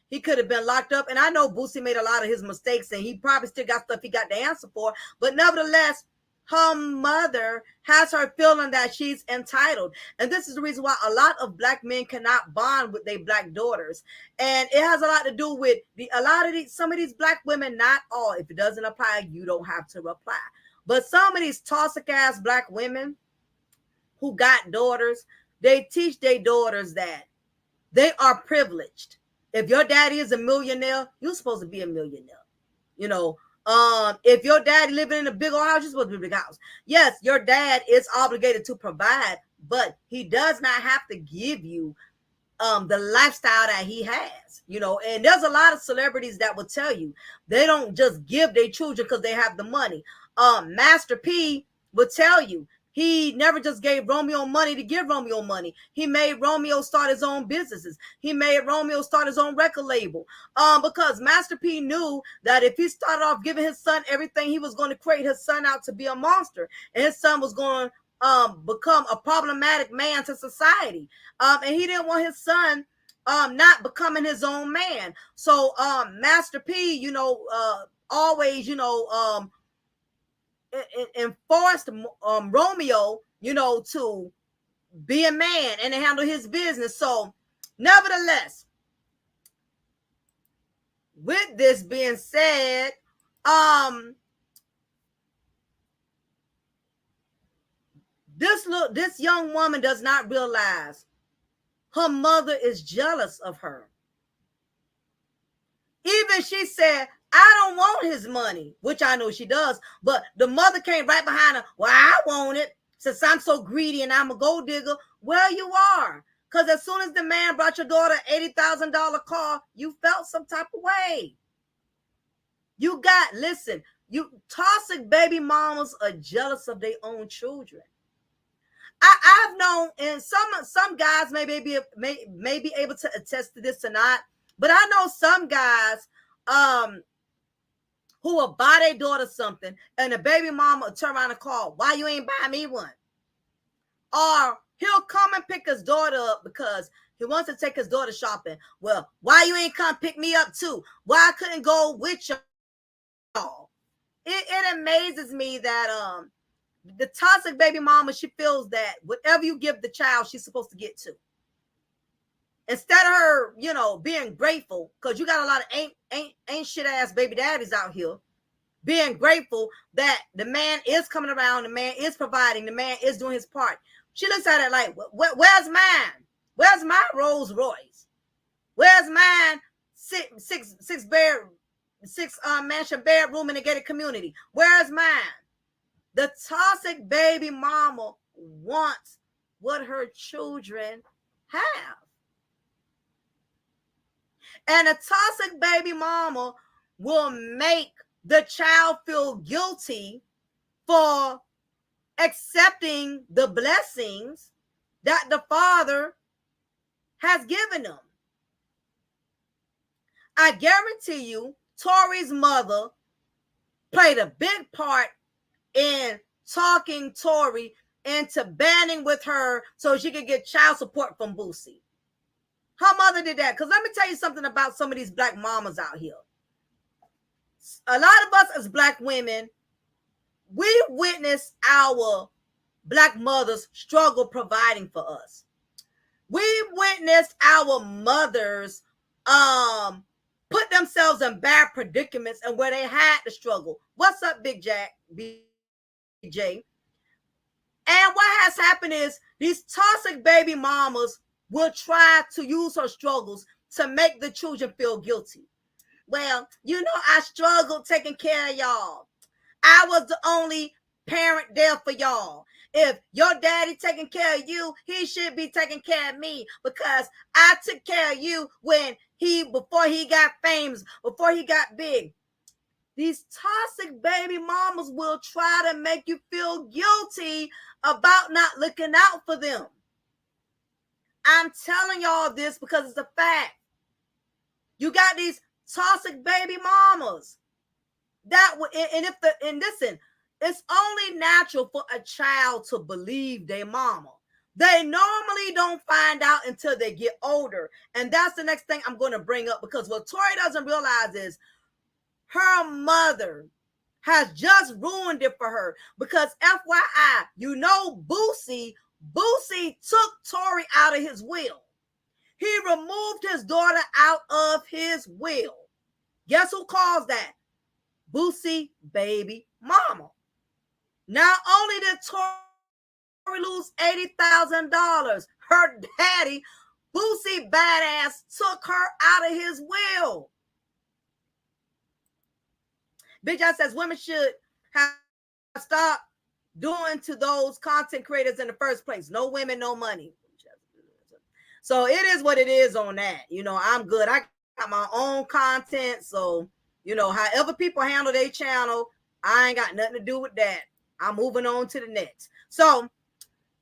he could have been locked up. And I know Boosie made a lot of his mistakes and he probably still got stuff he got to answer for. But nevertheless, her mother has her feeling that she's entitled. And this is the reason why a lot of Black men cannot bond with their Black daughters. And it has a lot to do with some of these Black women, not all. If it doesn't apply, you don't have to reply. But some of these toxic ass Black women who got daughters, they teach their daughters that they are privileged. If your daddy is a millionaire, you're supposed to be a millionaire. If your daddy living in a big old house, you're supposed to be in a big house. Yes, your dad is obligated to provide, but he does not have to give you the lifestyle that he has, and there's a lot of celebrities that will tell you they don't just give their children because they have the money. Master P will tell you he never just gave Romeo money to give Romeo money. He made Romeo start his own businesses. He made Romeo start his own record label. Because Master P knew that if he started off giving his son everything, he was going to create his son out to be a monster. And his son was going to become a problematic man to society. And he didn't want his son not becoming his own man. So Master P, always, enforced Romeo, to be a man and to handle his business. So, nevertheless, with this being said, this young woman does not realize her mother is jealous of her. Even she said, I don't want his money, which I know she does, but the mother came right behind her. Well, I want it since I'm so greedy and I'm a gold digger. Well, you are. Because as soon as the man brought your daughter an $80,000 car, you felt some type of way. You toxic baby mamas are jealous of their own children. I've known, and some guys may be able to attest to this or not, but I know some guys, who will buy their daughter something, and the baby mama will turn around and call, why you ain't buy me one? Or he'll come and pick his daughter up because he wants to take his daughter shopping. Well, why you ain't come pick me up too? Why I couldn't go with y'all? It amazes me that the toxic baby mama, she feels that whatever you give the child, she's supposed to get to. Instead of her, being grateful, because you got a lot of ain't shit ass baby daddies out here, being grateful that the man is coming around, the man is providing, the man is doing his part. She looks at it like, where's mine? Where's my Rolls Royce? Where's mine six mansion bedroom in a gated community? Where's mine? The toxic baby mama wants what her children have. And a toxic baby mama will make the child feel guilty for accepting the blessings that the father has given them. I guarantee you, Tori's mother played a big part in talking Tori into banding with her so she could get child support from Boosie. Her mother did that. Because let me tell you something about some of these black mamas out here. A lot of us as black women, we witnessed our black mothers struggle providing for us. We witnessed our mothers put themselves in bad predicaments and where they had to struggle. What's up, Big Jack, BJ? And what has happened is these toxic baby mamas will try to use her struggles to make the children feel guilty. Well, I struggled taking care of y'all. I was the only parent there for y'all. If your daddy taking care of you, he should be taking care of me because I took care of you before he got famous, before he got big. These toxic baby mamas will try to make you feel guilty about not looking out for them. I'm telling y'all this because it's a fact. You got these toxic baby mamas and listen, it's only natural for a child to believe their mama. They normally don't find out until they get older. And that's the next thing I'm going to bring up, because what Tori doesn't realize is her mother has just ruined it for her. Because FYI, Boosie took Tori out of his will. He removed his daughter out of his will. Guess who calls that? Boosie baby mama. Not only did Tori lose $80,000, her daddy, Boosie badass, took her out of his will. Big John says women should have stopped doing to those content creators in the first place. No women, no money. So it is what it is on that. I'm good. I got my own content. So, however people handle their channel, I ain't got nothing to do with that. I'm moving on to the next. So,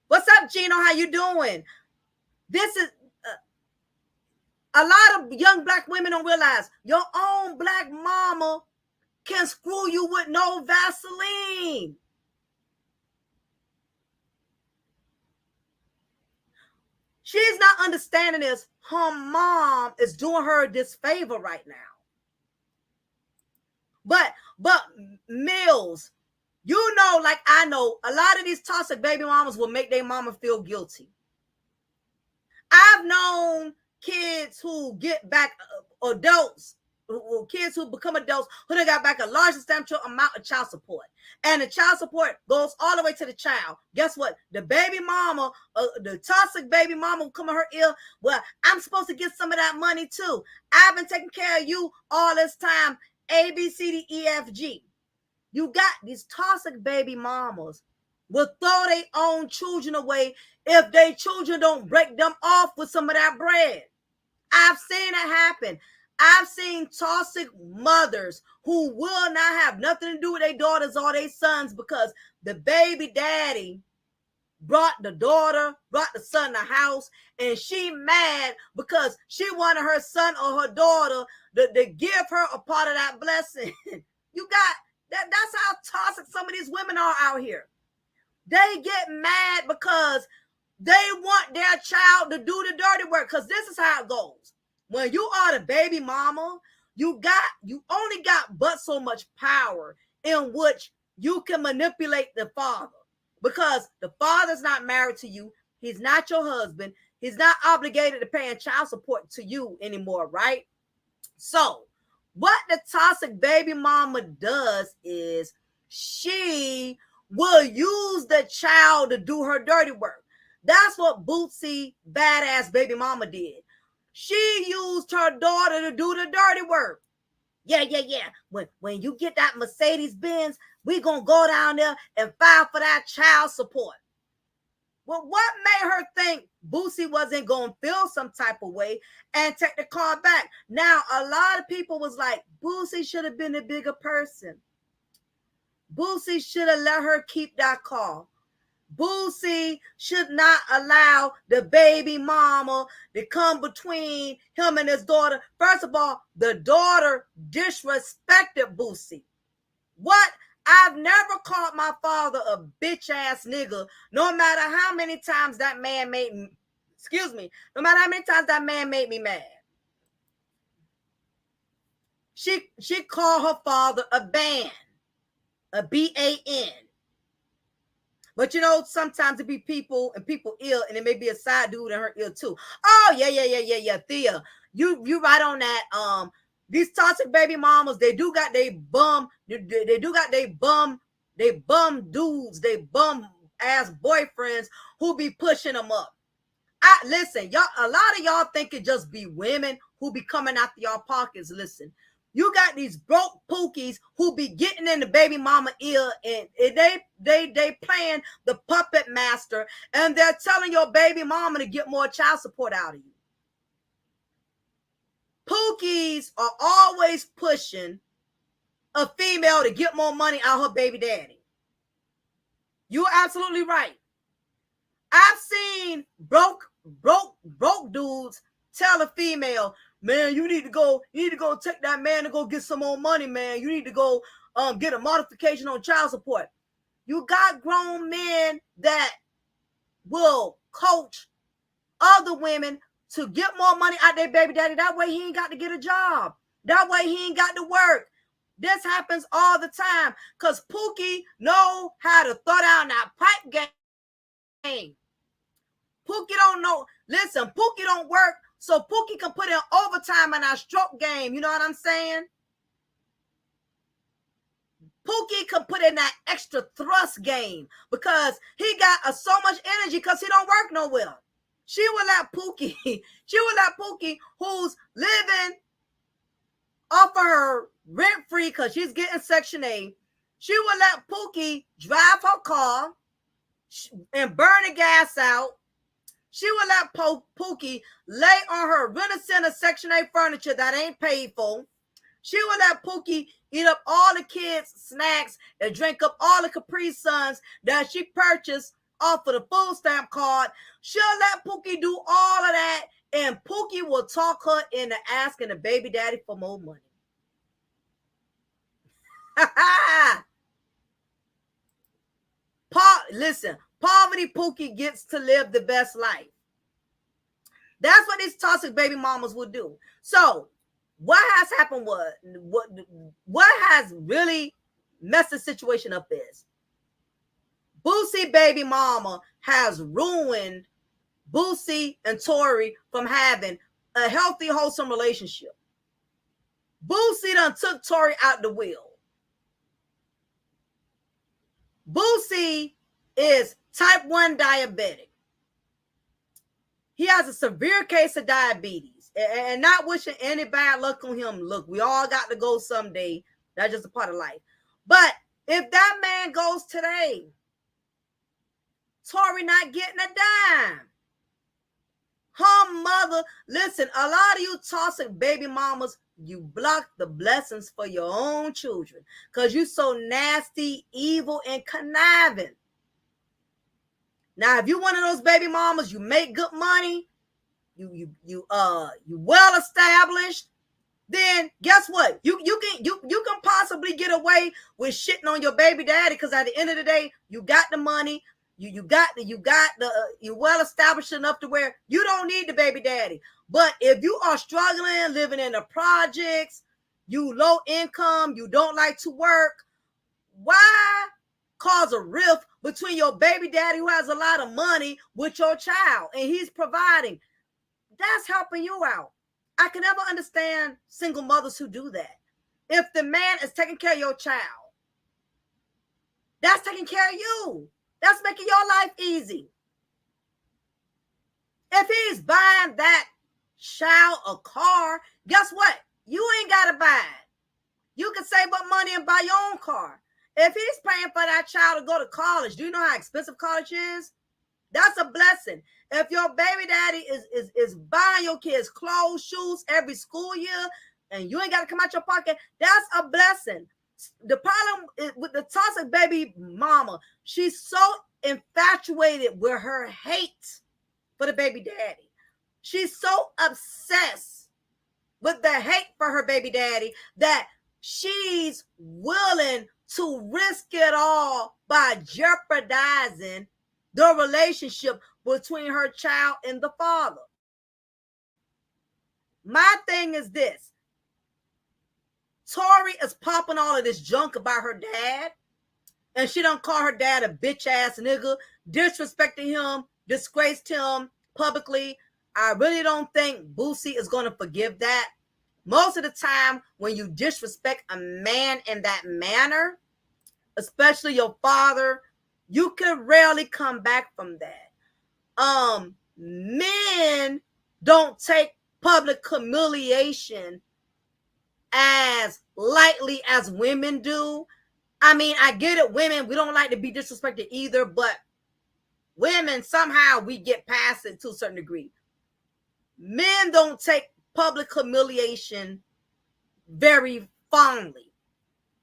what's up, Gino? How you doing? This is a lot of young black women don't realize your own black mama can screw you with no Vaseline. She's not understanding this. Her mom is doing her this favor right now. But Mills, like I know, a lot of these toxic baby mamas will make their mama feel guilty. I've known kids who get back adults, kids who become adults who they got back a large substantial amount of child support, and the child support goes all the way to the child. Guess what? The baby mama, the toxic baby mama will come in her ear. Well, I'm supposed to get some of that money too. I've been taking care of you all this time. A, B, C, D, E, F, G. You got these toxic baby mamas will throw their own children away if their children don't break them off with some of that bread. I've seen it happen. I've seen toxic mothers who will not have nothing to do with their daughters or their sons because the baby daddy brought the son the house, and she mad because she wanted her son or her daughter to give her a part of that blessing. You got that's how toxic some of these women are out here. They get mad because they want their child to do the dirty work. Because this is how it goes. When you are the baby mama, you only got but so much power in which you can manipulate the father. Because the father's not married to you. He's not your husband. He's not obligated to pay child support to you anymore, right? So what the toxic baby mama does is she will use the child to do her dirty work. That's what Boosie, badass baby mama, did. She used her daughter to do the dirty work. Yeah. When you get that Mercedes Benz, we gonna go down there and file for that child support. Well, what made her think Boosie wasn't going to feel some type of way and take the car back? Now, a lot of people was like, Boosie should have been a bigger person. Boosie should have let her keep that car. Boosie should not allow the baby mama to come between him and his daughter. First of all, the daughter disrespected Boosie. What? I've never called my father a bitch ass nigga, no matter how many times that man made me, no matter how many times that man made me mad. She called her father a ban, a B-A-N. But you know, sometimes it be people and people ill, and it may be a side dude in her ill too. Oh, yeah, Thea. You right on that. These toxic baby mamas, they do got they bum dudes, they bum ass boyfriends who be pushing them up. Listen, y'all, a lot of y'all think it just be women who be coming after y'all pockets. Listen, you got these broke pookies who be getting in the baby mama ear, and they playing the puppet master, and they're telling your baby mama to get more child support out of you. Pookies are always pushing a female to get more money out of her baby daddy. You're absolutely right. I've seen broke dudes tell a female, man, you need to go take that man to go get some more money, man. You need to go get a modification on child support. You got grown men that will coach other women to get more money out their baby daddy. That way he ain't got to get a job. That way he ain't got to work. This happens all the time because Pookie know how to throw down that pipe game. Pookie don't know. Listen, Pookie don't work, so Pookie can put in overtime in our stroke game. You know what I'm saying? Pookie can put in that extra thrust game because he got so much energy because he don't work nowhere. She will let Pookie, who's living off of her rent-free because she's getting Section 8, she will let Pookie drive her car and burn the gas out. She will let Pookie lay on her Rent-A-Center Section 8 furniture that ain't paid for. She will let Pookie eat up all the kids' snacks and drink up all the Capri Suns that she purchased off of the food stamp card. She'll let Pookie do all of that, and Pookie will talk her into asking the baby daddy for more money. Listen, poverty Pookie gets to live the best life. That's what these toxic baby mamas will do. So what has happened was, what has really messed the situation up is Boosie baby mama has ruined Boosie and Tori from having a healthy, wholesome relationship. Boosie done took Tori out the wheel. Boosie is type 1 diabetic. He has a severe case of diabetes, and not wishing any bad luck on him. Look, we all got to go someday. That's just a part of life. But if that man goes today, Tori not getting a dime. Her mother, listen, a lot of you toxic baby mamas, you block the blessings for your own children because you so nasty, evil, and conniving. Now, if you one of those baby mamas, you make good money, you well established, then guess what? You can possibly get away with shitting on your baby daddy, because at the end of the day, you got the money, you you're well established enough to where you don't need the baby daddy. But if you are struggling, living in the projects, you low income, you don't like to work, why cause a rift between your baby daddy who has a lot of money with your child and he's providing? That's helping you out. I can never understand single mothers who do that. If the man is taking care of your child, that's taking care of you. That's making your life easy. If he's buying that child a car, guess what? You ain't got to buy it. You can save up money and buy your own car. If he's paying for that child to go to college, do you know how expensive college is? That's a blessing. If your baby daddy is buying your kids clothes, shoes every school year, and you ain't got to come out your pocket, that's a blessing. The problem is with the toxic baby mama, she's so infatuated with her hate for the baby daddy. She's so obsessed with the hate for her baby daddy that she's willing to risk it all by jeopardizing the relationship between her child and the father. My thing is this. Tori is popping all of this junk about her dad, and she don't call her dad a bitch ass nigga, disrespecting him, disgraced him publicly. I really don't think Boosie is going to forgive that. Most of the time, when you disrespect a man in that manner, especially your father, you can rarely come back from that. Men don't take public humiliation as lightly as women do. I mean, I get it, women, we don't like to be disrespected either, but women, somehow we get past it to a certain degree. Men don't take public humiliation very fondly.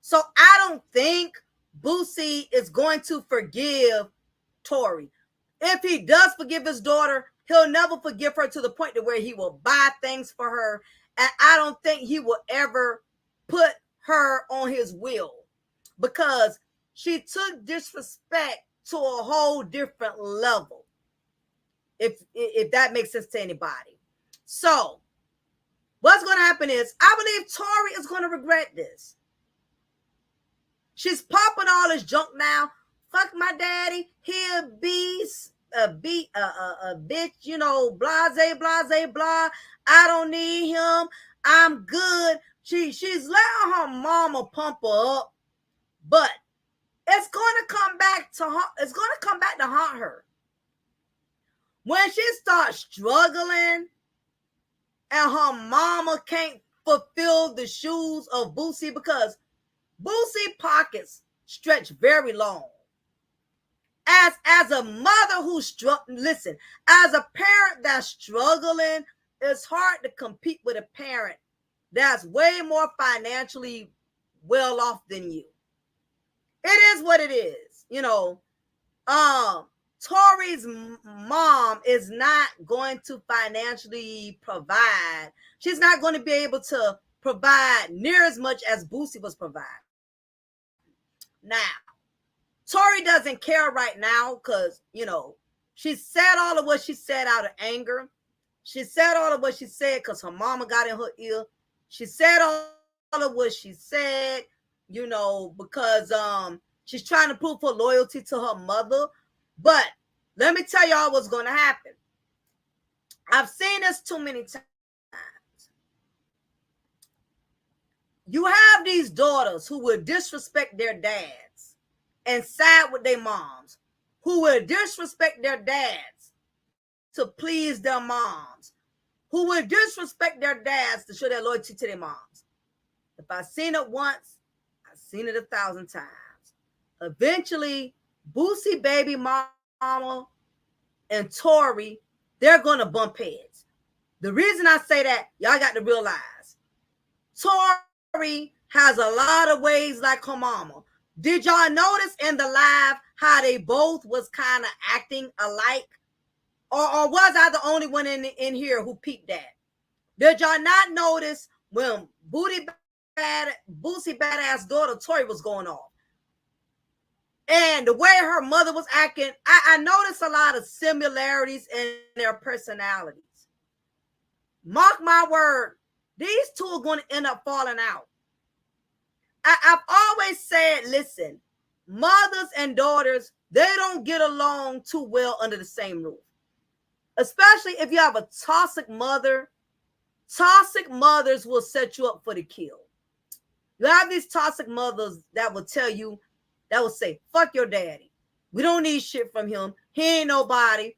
So I don't think Boosie is going to forgive Tori. If he does forgive his daughter, he'll never forgive her to the point to where he will buy things for her. And I don't think he will ever put her on his will, because she took disrespect to a whole different level. If that makes sense to anybody. So what's going to happen is, I believe Tori is going to regret this. She's popping all this junk now. Fuck my daddy. He'll be a bitch, you know, blase, blah. I don't need him. I'm good. She's letting her mama pump her up, but it's going to come back to haunt her. When she starts struggling and her mama can't fulfill the shoes of Boosie, because Boosie pockets stretch very long. As a mother who's listen, as a parent that's struggling, it's hard to compete with a parent that's way more financially well off than you. It is what it is, you know. Tori's mom is not going to financially provide. She's not going to be able to provide near as much as Boosie was providing. Now, Tori doesn't care right now because, you know, she said all of what she said out of anger. She said all of what she said because her mama got in her ear. She said all of what she said, you know, because she's trying to prove her loyalty to her mother. But let me tell y'all what's going to happen. I've seen this too many times. You have these daughters who will disrespect their dads and side with their moms, who will disrespect their dads to please their moms, who will disrespect their dads to show their loyalty to their moms. If I've seen it once, I've seen it 1,000 times. Eventually, Boosie baby mama and Tori, they're going to bump heads. The reason I say that, y'all got to realize, Tori has a lot of ways like her mama. Did y'all notice in the live how they both was kind of acting alike? Or was I the only one in here who peeped that? Did y'all not notice when Boosie badass daughter Tori was going off. And the way her mother was acting, I noticed a lot of similarities in their personalities. Mark my word, these two are going to end up falling out. I've always said, listen, mothers and daughters, they don't get along too well under the same roof. Especially if you have a toxic mother. Toxic mothers will set you up for the kill. You have these toxic mothers that will tell you, that will say, fuck your daddy. We don't need shit from him. He ain't nobody.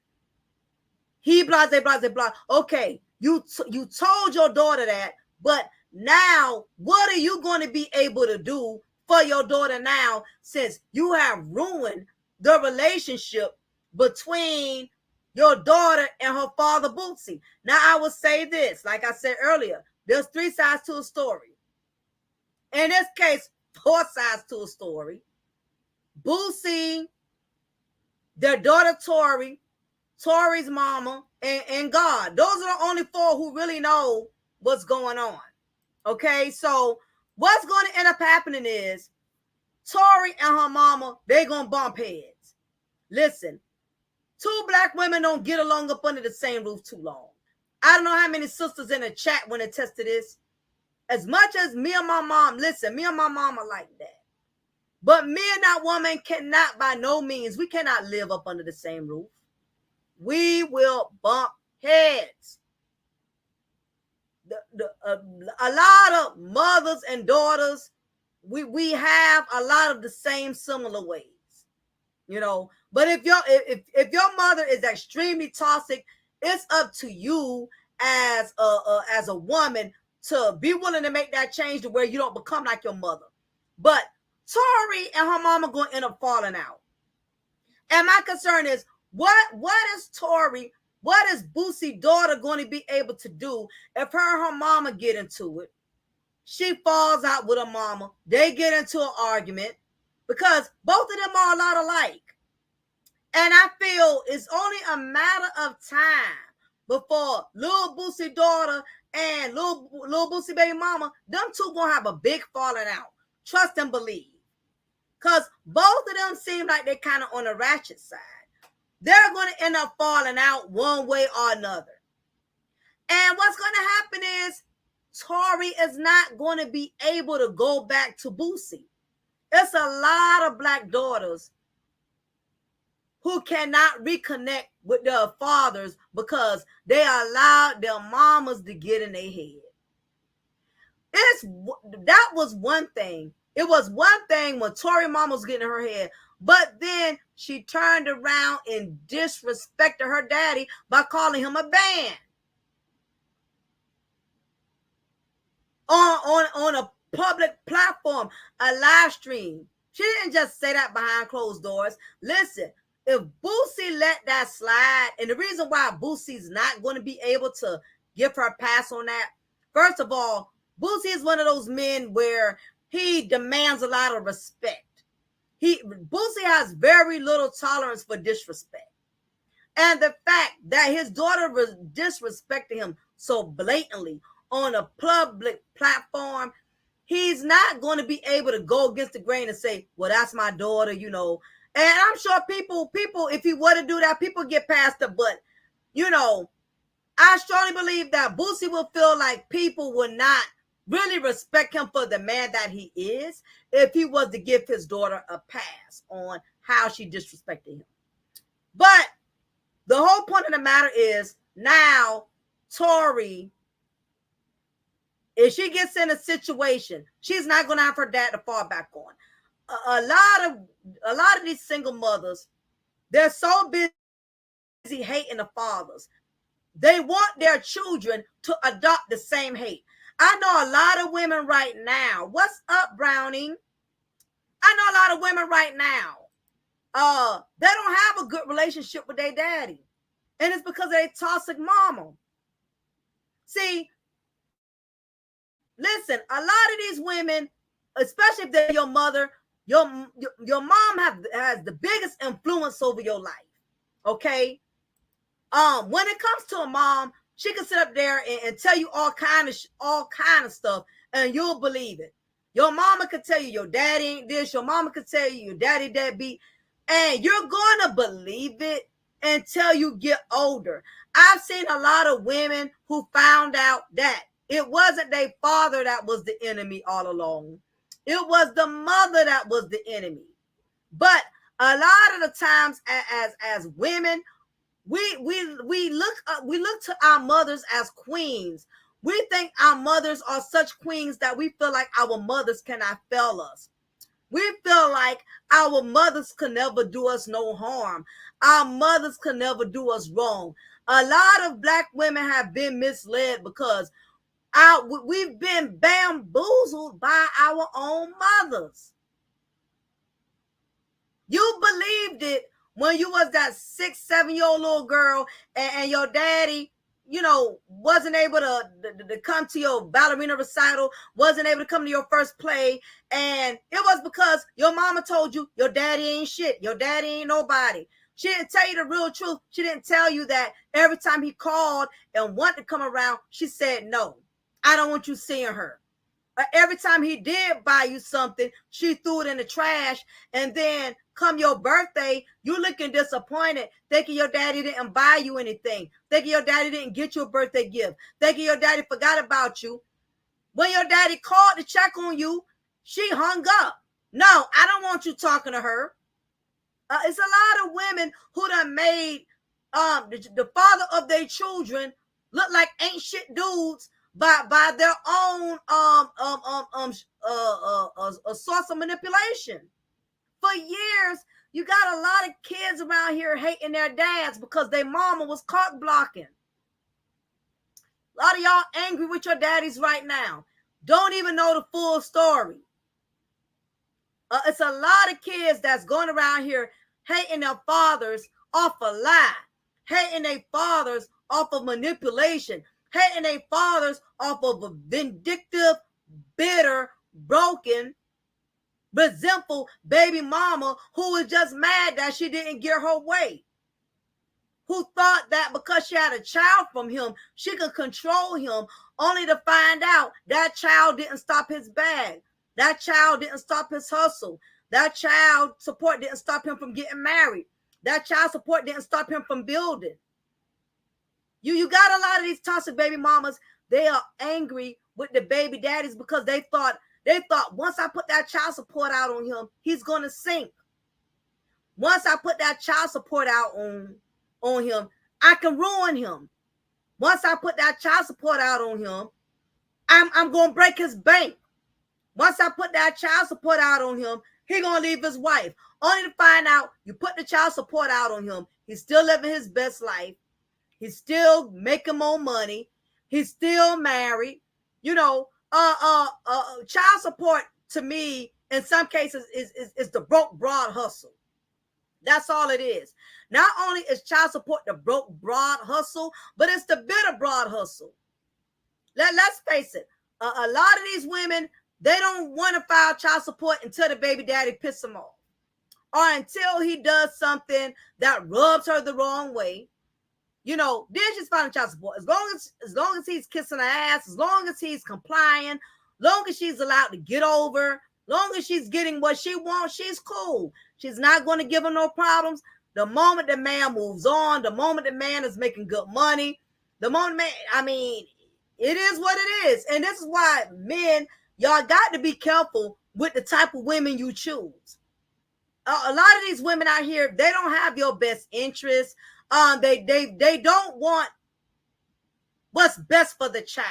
He blase, blase, blase. Okay, you told your daughter that, but now what are you going to be able to do for your daughter now, since you have ruined the relationship between your daughter and her father, Boosie? Now, I will say this, like I said earlier, there's 3 sides to a story. In this case, 4 sides to a story. Boosie, their daughter Tori, Tori's mama, and God. Those are the only 4 who really know what's going on. Okay, so what's going to end up happening is Tori and her mama, they're going to bump heads. Listen, 2 black women don't get along up under the same roof too long. I don't know how many sisters in the chat when it tested this. As much as me and my mom, listen, me and my mom are like that. But me and that woman cannot, by no means, we cannot live up under the same roof. We will bump heads. A lot of mothers and daughters, we have a lot of the same similar ways, you know. But if your mother is extremely toxic, it's up to you as a woman to be willing to make that change to where you don't become like your mother. But Tori and her mama going to end up falling out. And my concern is, what is Tori, what is Boosie's daughter going to be able to do if her and her mama get into it? She falls out with her mama. They get into an argument because both of them are a lot alike. And I feel it's only a matter of time before little Boosie daughter and little Boosie baby mama, them two gonna have a big falling out. Trust and believe. Because both of them seem like they're kind of on the ratchet side. They're going to end up falling out one way or another. And what's going to happen is Tori is not going to be able to go back to Boosie. It's a lot of black daughters who cannot reconnect with their fathers because they allowed their mamas to get in their head. That was one thing. It was one thing when Tori mama was getting in her head, but then she turned around and disrespected her daddy by calling him a band on a public platform, a live stream. She didn't just say that behind closed doors. Listen, if Boosie let that slide, and the reason why Boosie's not going to be able to give her a pass on that, first of all, Boosie is one of those men where he demands a lot of respect. Boosie has very little tolerance for disrespect. And the fact that his daughter was disrespecting him so blatantly on a public platform, he's not going to be able to go against the grain and say, well, that's my daughter, you know. And I'm sure people, if he were to do that, people get past it. But, you know, I strongly believe that Boosie will feel like people will not really respect him for the man that he is if he was to give his daughter a pass on how she disrespected him. But the whole point of the matter is now Tori, if she gets in a situation, she's not going to have her dad to fall back on. A lot of these single mothers, they're so busy hating the fathers. They want their children to adopt the same hate. I know a lot of women right now. What's up, Browning? I know a lot of women right now. They don't have a good relationship with their daddy. And it's because of their toxic mama. See, listen, a lot of these women, especially if they're your mother, your mom has the biggest influence over your life. Okay? When it comes to a mom, She can sit up there and tell you all kind of stuff, and you'll believe it. Your mama could tell you your daddy ain't this. Your mama could tell you your daddy deadbeat, and you're gonna believe it until you get older. I've seen a lot of women who found out that it wasn't their father that was the enemy all along. It was the mother that was the enemy. But a lot of the times, as women, we look to our mothers as queens. We think our mothers are such queens that we feel like our mothers cannot fail us. We feel like our mothers can never do us no harm. Our mothers can never do us wrong. A lot of black women have been misled because we've been bamboozled by our own mothers. You believed it when you was that 6-7-year-old little girl and your daddy, wasn't able to come to your ballerina recital, wasn't able to come to your first play. And it was because your mama told you your daddy ain't shit. Your daddy ain't nobody. She didn't tell you the real truth. She didn't tell you that every time he called and wanted to come around, she said, no, I don't want you seeing her. Every time he did buy you something, she threw it in the trash. And then come your birthday, you looking disappointed, thinking your daddy didn't buy you anything, thinking your daddy didn't get you a birthday gift, thinking your daddy forgot about you. When your daddy called to check on you, she hung up. No, I don't want you talking to her. It's a lot of women who done made the father of their children look like ain't shit dudes by their own source of manipulation. For years, you got a lot of kids around here hating their dads because their mama was cock blocking. A lot of y'all angry with your daddies right now. Don't even know the full story. It's a lot of kids that's going around here hating their fathers off a lie, hating their fathers off of manipulation, hating their fathers off of a vindictive, bitter, broken, resentful baby mama who was just mad that she didn't get her way, who thought that because she had a child from him, she could control him, only to find out that child didn't stop his bag. That child didn't stop his hustle. That child support didn't stop him from getting married. That child support didn't stop him from building. You got a lot of these toxic baby mamas. They are angry with the baby daddies because they thought once I put that child support out on him, he's gonna sink. Once I put that child support out on him, I can ruin him. Once I put that child support out on him, I'm gonna break his bank. Once I put that child support out on him, he gonna leave his wife. Only to find out you put the child support out on him, he's still living his best life. He's still making more money. He's still married. Child support to me in some cases is the broke broad hustle. That's all it is. Not only is child support the broke broad hustle, but it's the bitter broad hustle. Let's face it. A lot of these women, they don't want to file child support until the baby daddy pisses them off, or until he does something that rubs her the wrong way. Then she's filing child support. As long as he's kissing her ass, as long as he's complying, long as she's allowed to get over, long as she's getting what she wants, she's cool. She's not going to give him no problems. The moment the man moves on, the moment the man is making good money, the moment it is what it is. And this is why men, y'all got to be careful with the type of women you choose. A lot of these women out here, they don't have your best interests. They don't want what's best for the child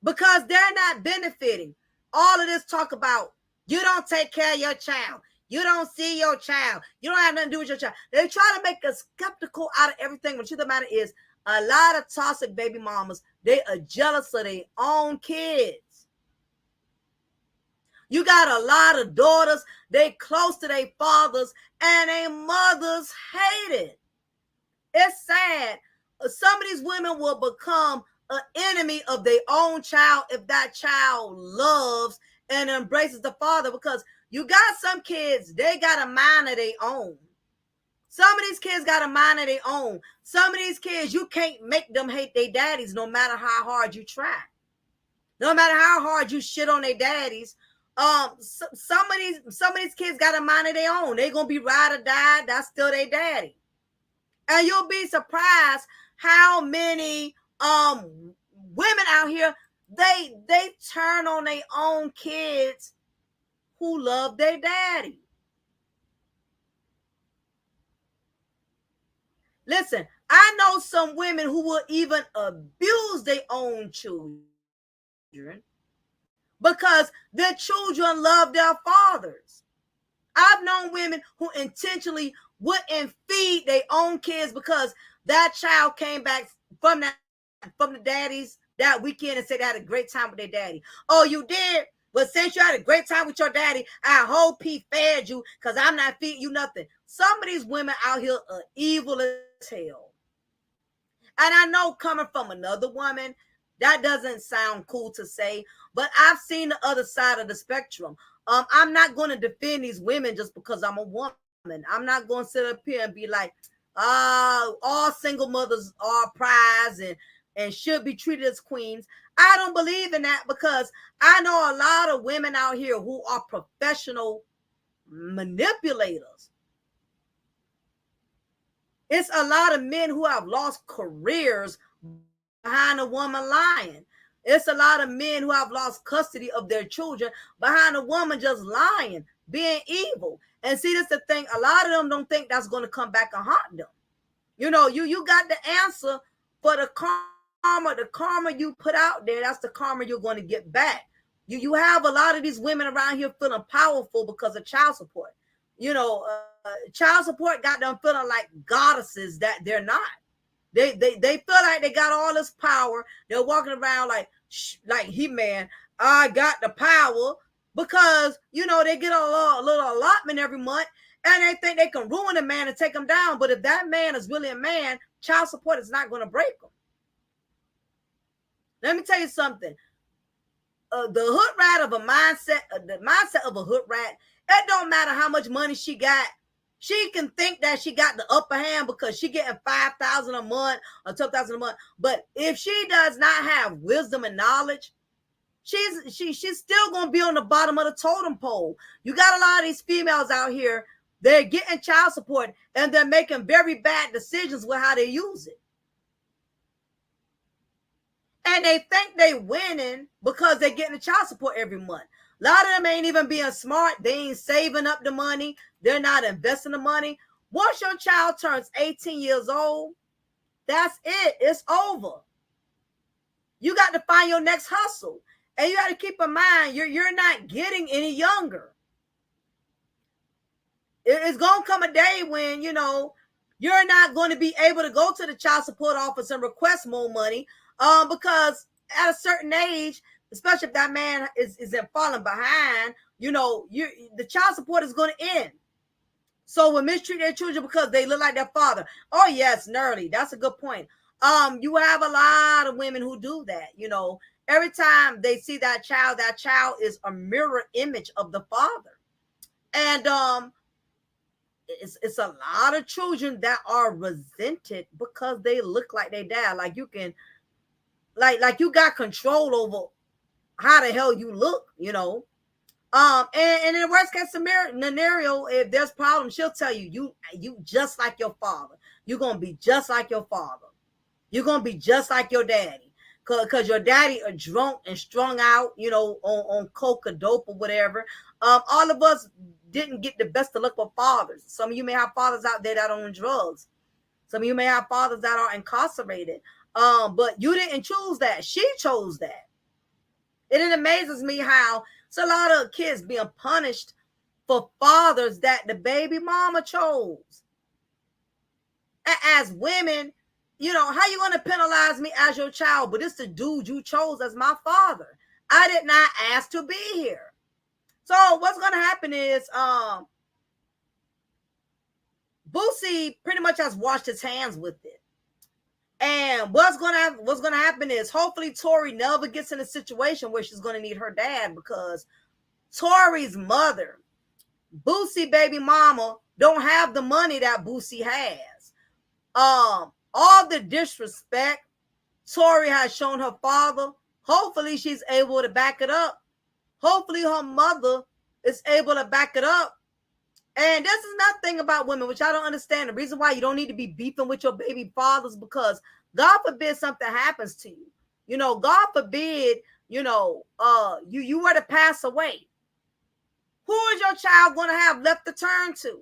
because they're not benefiting. All of this talk about you don't take care of your child, you don't see your child, you don't have nothing to do with your child. They try to make us skeptical out of everything. But the truth of the matter is, a lot of toxic baby mamas, they are jealous of their own kids. You got a lot of daughters, they close to their fathers, and their mothers hate it. It's sad. Some of these women will become an enemy of their own child if that child loves and embraces the father, because you got some kids, they got a mind of their own. Some of these kids got a mind of their own. Some of these kids, you can't make them hate their daddies no matter how hard you try. No matter how hard you shit on their daddies. Some of these kids got a mind of their own. They gonna be ride or die. That's still their daddy. And you'll be surprised how many women out here they turn on their own kids who love their daddy. Listen, I know some women who will even abuse their own children because their children love their fathers. I've known women who intentionally wouldn't feed their own kids because that child came back from the daddies that weekend and said they had a great time with their daddy. Oh, you did? But since you had a great time with your daddy, I hope he fed you because I'm not feeding you nothing. Some of these women out here are evil as hell. And I know coming from another woman, that doesn't sound cool to say, but I've seen the other side of the spectrum. I'm not going to defend these women just because I'm a woman. I'm not going to sit up here and be like, all single mothers are prized and should be treated as queens. I don't believe in that because I know a lot of women out here who are professional manipulators. It's a lot of men who have lost careers behind a woman lying. It's a lot of men who have lost custody of their children behind a woman just lying, being evil. And see, that's the thing. A lot of them don't think that's going to come back and haunt them. You know, you got the answer for the karma. The karma you put out there, that's the karma you're going to get back. You have a lot of these women around here feeling powerful because of child support. You know, child support got them feeling like goddesses that they're not. They feel like they got all this power. They're walking around like He-Man. I got the power because, you know, they get a little allotment every month and they think they can ruin a man and take him down. But if that man is really a man, child support is not going to break him. Let me tell you something. The hood rat of a mindset, the mindset of a hood rat, it don't matter how much money she got. She can think that she got the upper hand because she getting $5,000 a month or $12,000 a month. But if she does not have wisdom and knowledge, she's still gonna be on the bottom of the totem pole. You got a lot of these females out here, they're getting child support and they're making very bad decisions with how they use it. And they think they winning because they're getting the child support every month. A lot of them ain't even being smart. They ain't saving up the money. They're not investing the money. Once your child turns 18 years old, that's it. It's over. You got to find your next hustle. And you got to keep in mind, you're not getting any younger. It's going to come a day when, you know, you're not going to be able to go to the child support office and request more money because at a certain age, especially if that man is in falling behind, you know, the child support is going to end. So when mistreat their children because they look like their father. Oh, yes, nerdy. That's a good point. You have a lot of women who do that. You know, every time they see that child is a mirror image of the father. And it's a lot of children that are resented because they look like their dad. Like you can, like you got control over how the hell you look, you know. And in the worst case scenario, if there's problems, she'll tell you just like your father. You're gonna be just like your father. You're gonna be just like your daddy, cause your daddy are drunk and strung out, you know, on coke or dope or whatever. All of us didn't get the best of luck with fathers. Some of you may have fathers out there that are on drugs. Some of you may have fathers that are incarcerated. But you didn't choose that. She chose that. And it amazes me how it's a lot of kids being punished for fathers that the baby mama chose. As women, you know, how you going to penalize me as your child? But it's the dude you chose as my father. I did not ask to be here. So what's going to happen is Boosie pretty much has washed his hands with it. And what's gonna happen is hopefully Tori never gets in a situation where she's gonna need her dad, because Tori's mother, Boosie baby mama, don't have the money that Boosie has. All the disrespect Tori has shown her father, hopefully she's able to back it up. Hopefully her mother is able to back it up. And this is nothing about women, which I don't understand. The reason why you don't need to be beefing with your baby fathers, because God forbid something happens to you. You know, God forbid, you were to pass away. Who is your child going to have left to turn to?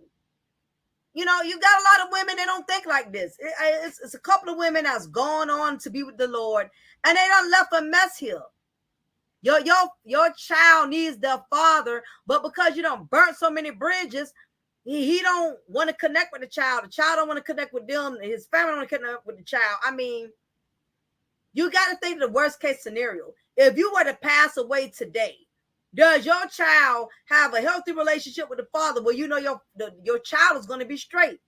You know, you got a lot of women that don't think like this. It's a couple of women that's gone on to be with the Lord, and they done left a mess here. Your child needs their father, but because you don't burn so many bridges, he don't want to connect with the child. The child don't want to connect with them. His family don't want to connect with the child. I mean, you got to think of the worst case scenario. If you were to pass away today, does your child have a healthy relationship with the father where you know your child is going to be straight?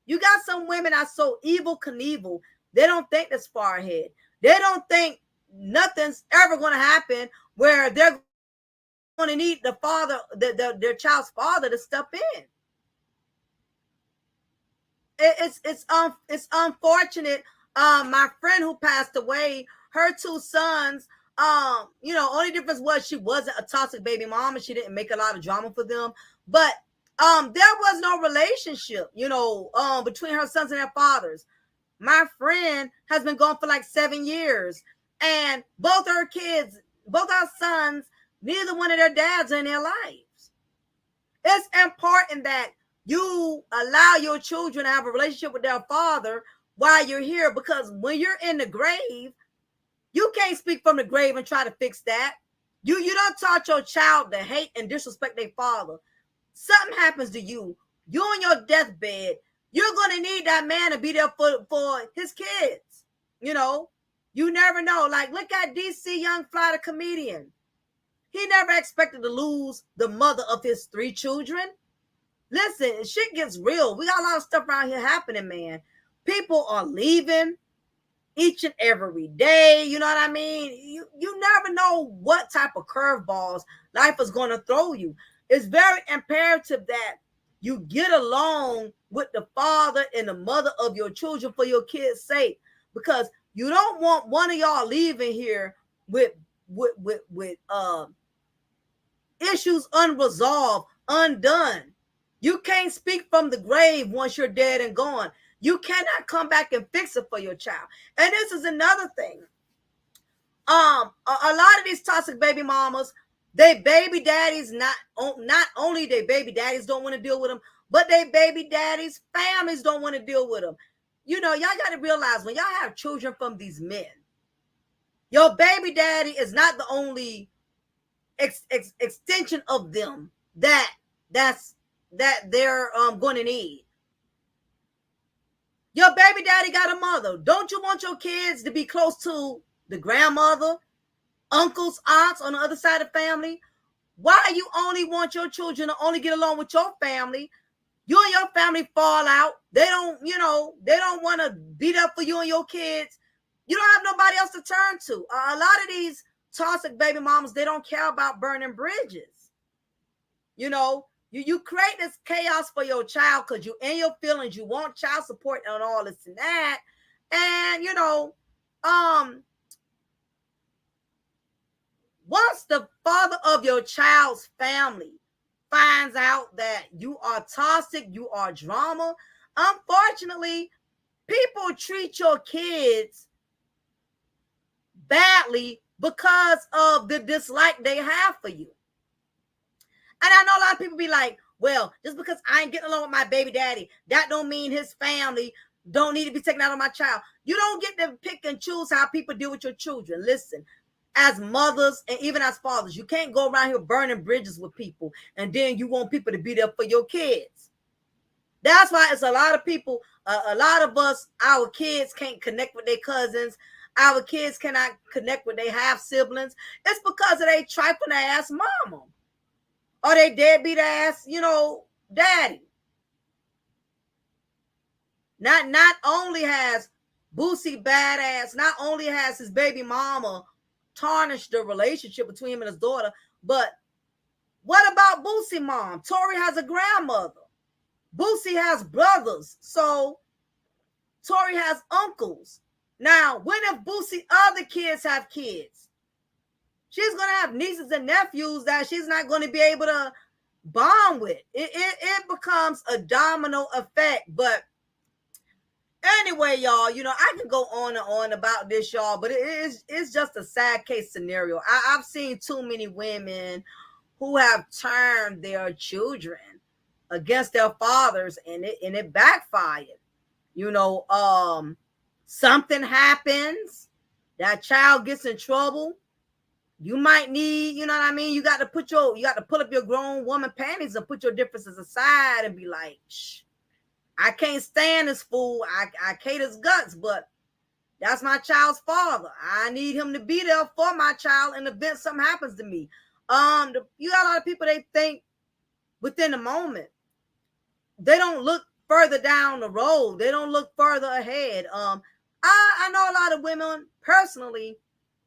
You got some women that are so evil Knievel. They don't think this far ahead. They don't think nothing's ever going to happen where they're going to need the father, their child's father to step in. It's unfortunate. My friend who passed away, her two sons, only difference was she wasn't a toxic baby mom and she didn't make a lot of drama for them. But there was no relationship, between her sons and their fathers. My friend has been gone for like 7 years, and both her kids, both our sons, neither one of their dads are in their lives. It's important that you allow your children to have a relationship with their father while you're here, because when you're in the grave, you can't speak from the grave and try to fix that. You don't taught your child to hate and disrespect their father. Something happens to you on your deathbed, you're going to need that man to be there for his kids. You never know. Like, look at DC Young Fly, the comedian. He never expected to lose the mother of his 3 children. Listen, shit gets real. We got a lot of stuff around here happening, man. People are leaving each and every day. You know what I mean? You never know what type of curveballs life is going to throw you. It's very imperative that you get along with the father and the mother of your children for your kids' sake, because you don't want one of y'all leaving here with issues unresolved, undone. You can't speak from the grave once you're dead and gone. You cannot come back and fix it for your child. And this is another thing. A lot of these toxic baby mamas, they baby daddies, not only they baby daddies don't want to deal with them, but they baby daddies' families don't want to deal with them. Y'all got to realize, when y'all have children from these men, your baby daddy is not the only extension of them that they're going to need. Your baby daddy got a mother. Don't you want your kids to be close to the grandmother, uncles, aunts on the other side of the family? Why you only want your children to only get along with your family? You and your family fall out. They don't want to be there for you and your kids. You don't have nobody else to turn to. A lot of these toxic baby mamas, they don't care about burning bridges. You create this chaos for your child because you in your feelings, you want child support and all this and that. And once the father of your child's family finds out that you are toxic, you are drama, unfortunately, people treat your kids badly because of the dislike they have for you. And I know a lot of people be like, well, just because I ain't getting along with my baby daddy, that don't mean his family don't need to be taken out of my child. You don't get to pick and choose how people deal with your children. Listen, as mothers and even as fathers, you can't go around here burning bridges with people and then you want people to be there for your kids. That's why it's a lot of people, a lot of us, our kids can't connect with their cousins. Our kids cannot connect with their half siblings. It's because of they trifling ass mama. Or they deadbeat ass, daddy. Not only has Boosie badass, not only has his baby mama tarnished the relationship between him and his daughter, but what about Boosie mom? Tori has a grandmother. Boosie has brothers. So Tori has uncles. Now, when if Boosie other kids have kids? She's gonna have nieces and nephews that she's not going to be able to bond with. It becomes a domino effect. But anyway, y'all, I can go on and on about this, y'all, but it's just a sad case scenario. I've seen too many women who have turned their children against their fathers, and it backfired. You know, something happens, that child gets in trouble. You might need, you know what I mean? You got to pull up your grown woman panties and put your differences aside and be like, shh, I can't stand this fool. I hate his guts, but that's my child's father. I need him to be there for my child in the event something happens to me. You got a lot of people, they think within the moment. They don't look further down the road. They don't look further ahead. I know a lot of women personally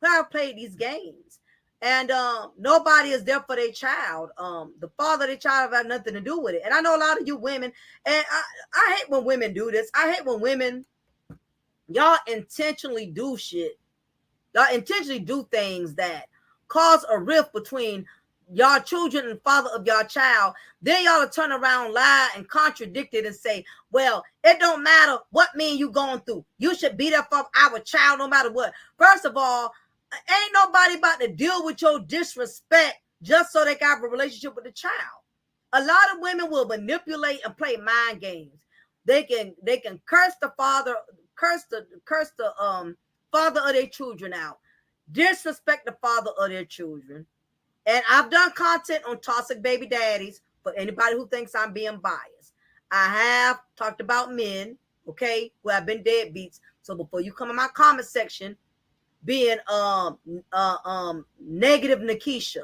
who have played these games, and nobody is there for their child. The father of their child have nothing to do with it. And I know a lot of you women, and I hate when women do this. I hate when women, y'all intentionally do shit. Y'all intentionally do things that cause a rift between y'all children and father of y'all child. Then y'all turn around, lie, and contradict it and say, well, it don't matter what mean you going through. You should be there for our child no matter what. First of all, ain't nobody about to deal with your disrespect just so they can have a relationship with the child. A lot of women will manipulate and play mind games. They can curse the father, curse the father of their children out, disrespect the father of their children. And I've done content on toxic baby daddies for anybody who thinks I'm being biased. I have talked about men, okay, who have been deadbeats. So before you come in my comment section being negative Nikisha,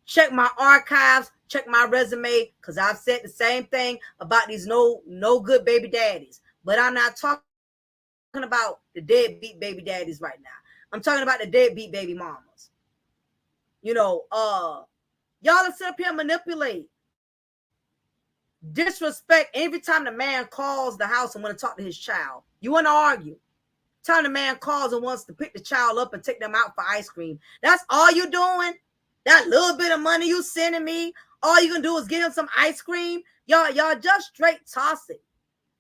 check my archives, check my resume, because I've said the same thing about these no good baby daddies. But I'm not talking about the deadbeat baby daddies right now. I'm talking about the deadbeat baby mamas. Y'all will sit up here and manipulate, disrespect every time the man calls the house and want to talk to his child. You want to argue. Time the man calls and wants to pick the child up and take them out for ice cream. That's all you doing? That little bit of money you sending me, all you gonna do is give him some ice cream? Y'all just straight toxic.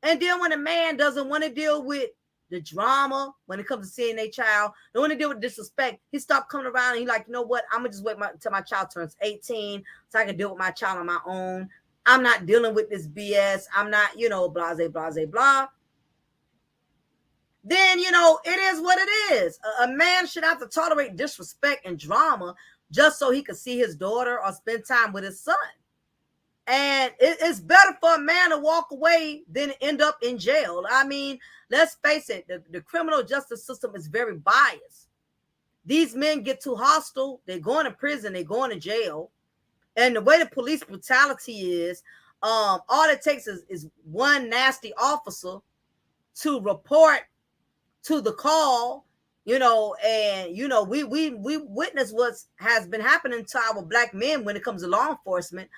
And then when a man doesn't want to deal with the drama when it comes to seeing their child, don't want to deal with disrespect, he stopped coming around and he like, you know what? I'm gonna just wait until my child turns 18 so I can deal with my child on my own. I'm not dealing with this BS. I'm not, blase, blah. Then, it is what it is. A man should have to tolerate disrespect and drama just so he could see his daughter or spend time with his son. And it's better for a man to walk away than end up in jail. I mean, let's face it, the criminal justice system is very biased. These men get too hostile, they're going to prison, they're going to jail. And the way the police brutality is, all it takes is one nasty officer to report to the call, and we witness what has been happening to our black men when it comes to law enforcement.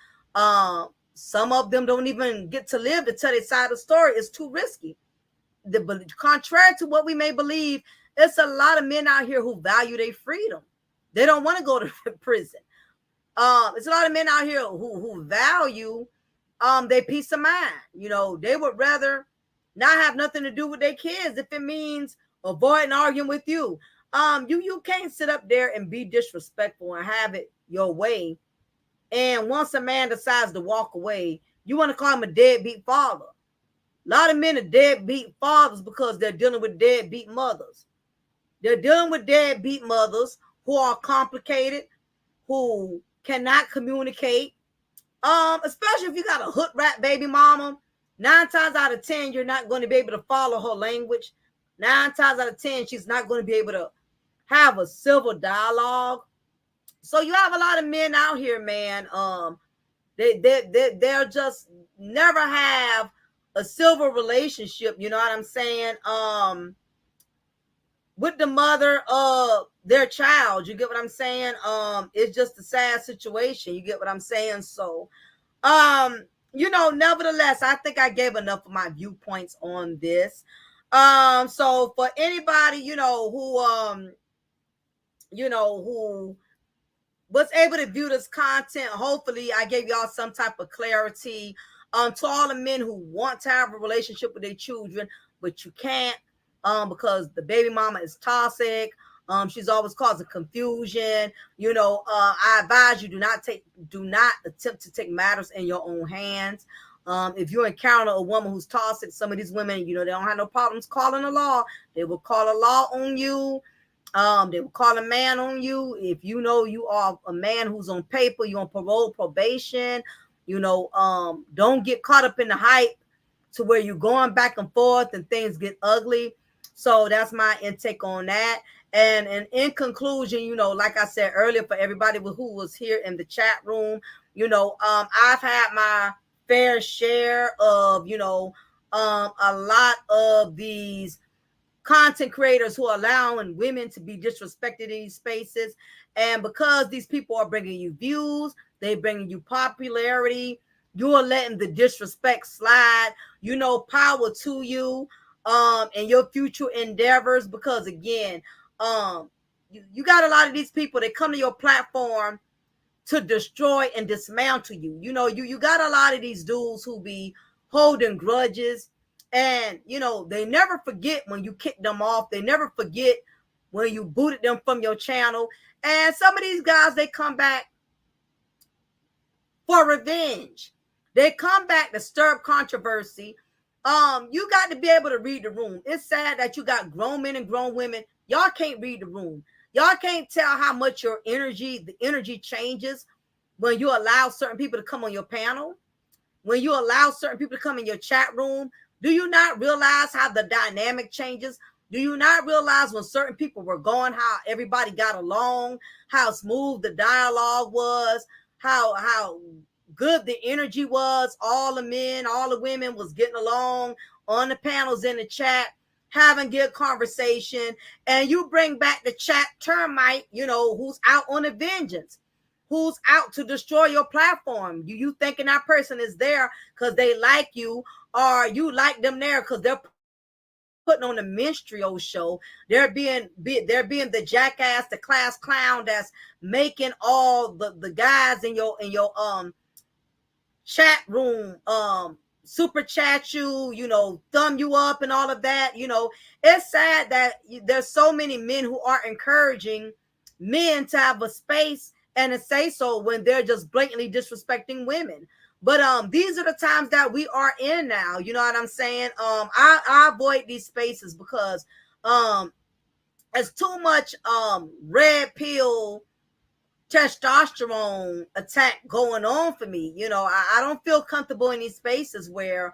Some of them don't even get to live to tell their side of the story. It's too risky. Contrary to what we may believe, it's a lot of men out here who value their freedom. They don't want to go to prison. It's a lot of men out here who value their peace of mind. They would rather not have nothing to do with their kids if it means avoiding arguing with you. You can't sit up there and be disrespectful and have it your way. And once a man decides to walk away, you want to call him a deadbeat father. A lot of men are deadbeat fathers because they're dealing with deadbeat mothers. They're dealing with deadbeat mothers who are complicated, who cannot communicate. Especially if you got a hood rat baby mama. 9 times out of 10, you're not going to be able to follow her language. 9 times out of 10, she's not going to be able to have a civil dialogue. So you have a lot of men out here, man. They're just never have a civil relationship. You know what I'm saying? With the mother of their child. You get what I'm saying? It's just a sad situation. You get what I'm saying? So, nevertheless, I think I gave enough of my viewpoints on this. So for anybody, who was able to view this content, hopefully I gave y'all some type of clarity. To all the men who want to have a relationship with their children, but you can't, because the baby mama is toxic. She's always causing confusion. I advise you, do not attempt to take matters in your own hands. If you encounter a woman who's toxic, some of these women, they don't have no problems calling the law. They will call a law on you. They will call a man on you if you are a man who's on paper, you on parole, probation. Don't get caught up in the hype to where you're going back and forth and things get ugly. So that's my intake on that. And in conclusion, like I said earlier, for everybody who was here in the chat room, I've had my fair share of, a lot of these content creators who are allowing women to be disrespected in these spaces. And because these people are bringing you views, they bringing you popularity, you're letting the disrespect slide. Power to you and your future endeavors. Because again, you got a lot of these people that come to your platform to destroy and dismantle you. You got a lot of these dudes who be holding grudges, and they never forget when you kicked them off. They never forget when you booted them from your channel. And some of these guys, they come back for revenge. They come back to stir up controversy. You got to be able to read the room. It's sad that you got grown men and grown women. Y'all can't read the room. Y'all can't tell how much the energy changes when you allow certain people to come on your panel, when you allow certain people to come in your chat room. Do you not realize how the dynamic changes? Do you not realize when certain people were gone, how everybody got along, how smooth the dialogue was, how good the energy was? All the men, all the women was getting along on the panels, in the chat, having good conversation. And you bring back the chat termite, who's out on a vengeance, who's out to destroy your platform. You thinking that person is there because they like you, or you like them there because they're putting on a minstrel show. They're being the jackass, the class clown that's making all the guys in your chat room super chat you, thumb you up and all of that. It's sad that there's so many men who are encouraging men to have a space and to say so when they're just blatantly disrespecting women. But these are the times that we are in now. You know what I'm saying? I avoid these spaces because it's too much red pill testosterone attack going on for me. I don't feel comfortable in these spaces where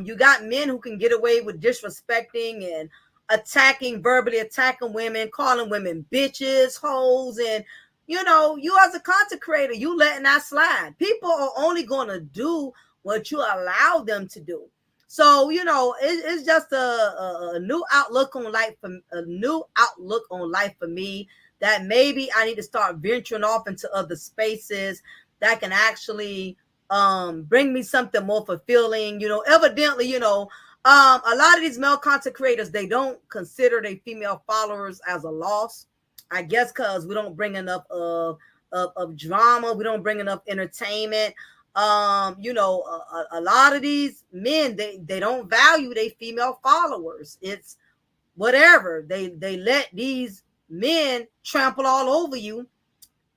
you got men who can get away with disrespecting and verbally attacking women, calling women bitches, hoes. And you as a content creator, you letting that slide. People are only going to do what you allow them to do. So it's just a new outlook on life, for me, that maybe I need to start venturing off into other spaces that can actually bring me something more fulfilling. Evidently, a lot of these male content creators, they don't consider their female followers as a loss. I guess because we don't bring enough of drama, we don't bring enough entertainment. A lot of these men, they don't value their female followers. It's whatever. They let these men trample all over you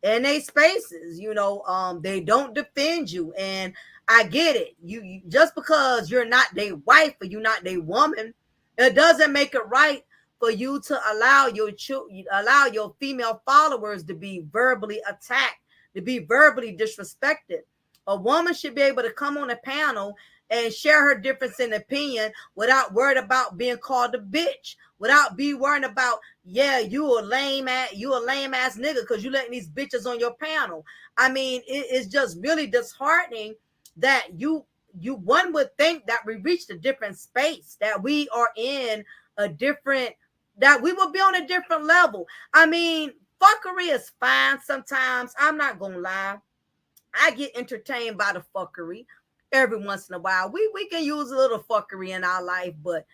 in their spaces. They don't defend you. And I get it. You just because you're not their wife or you're not their woman, it doesn't make it right for you to allow your female followers to be verbally attacked, to be verbally disrespected. A woman should be able to come on a panel and share her difference in opinion without worried about being called a bitch, without be worrying about, you a lame ass nigga because you letting these bitches on your panel. I mean, it's just really disheartening that one would think that we reached a different space, that we are in that we will be on a different level. I mean, fuckery is fine sometimes. I'm not gonna lie. I get entertained by the fuckery. every once in a while. We can use a little fuckery in our life, but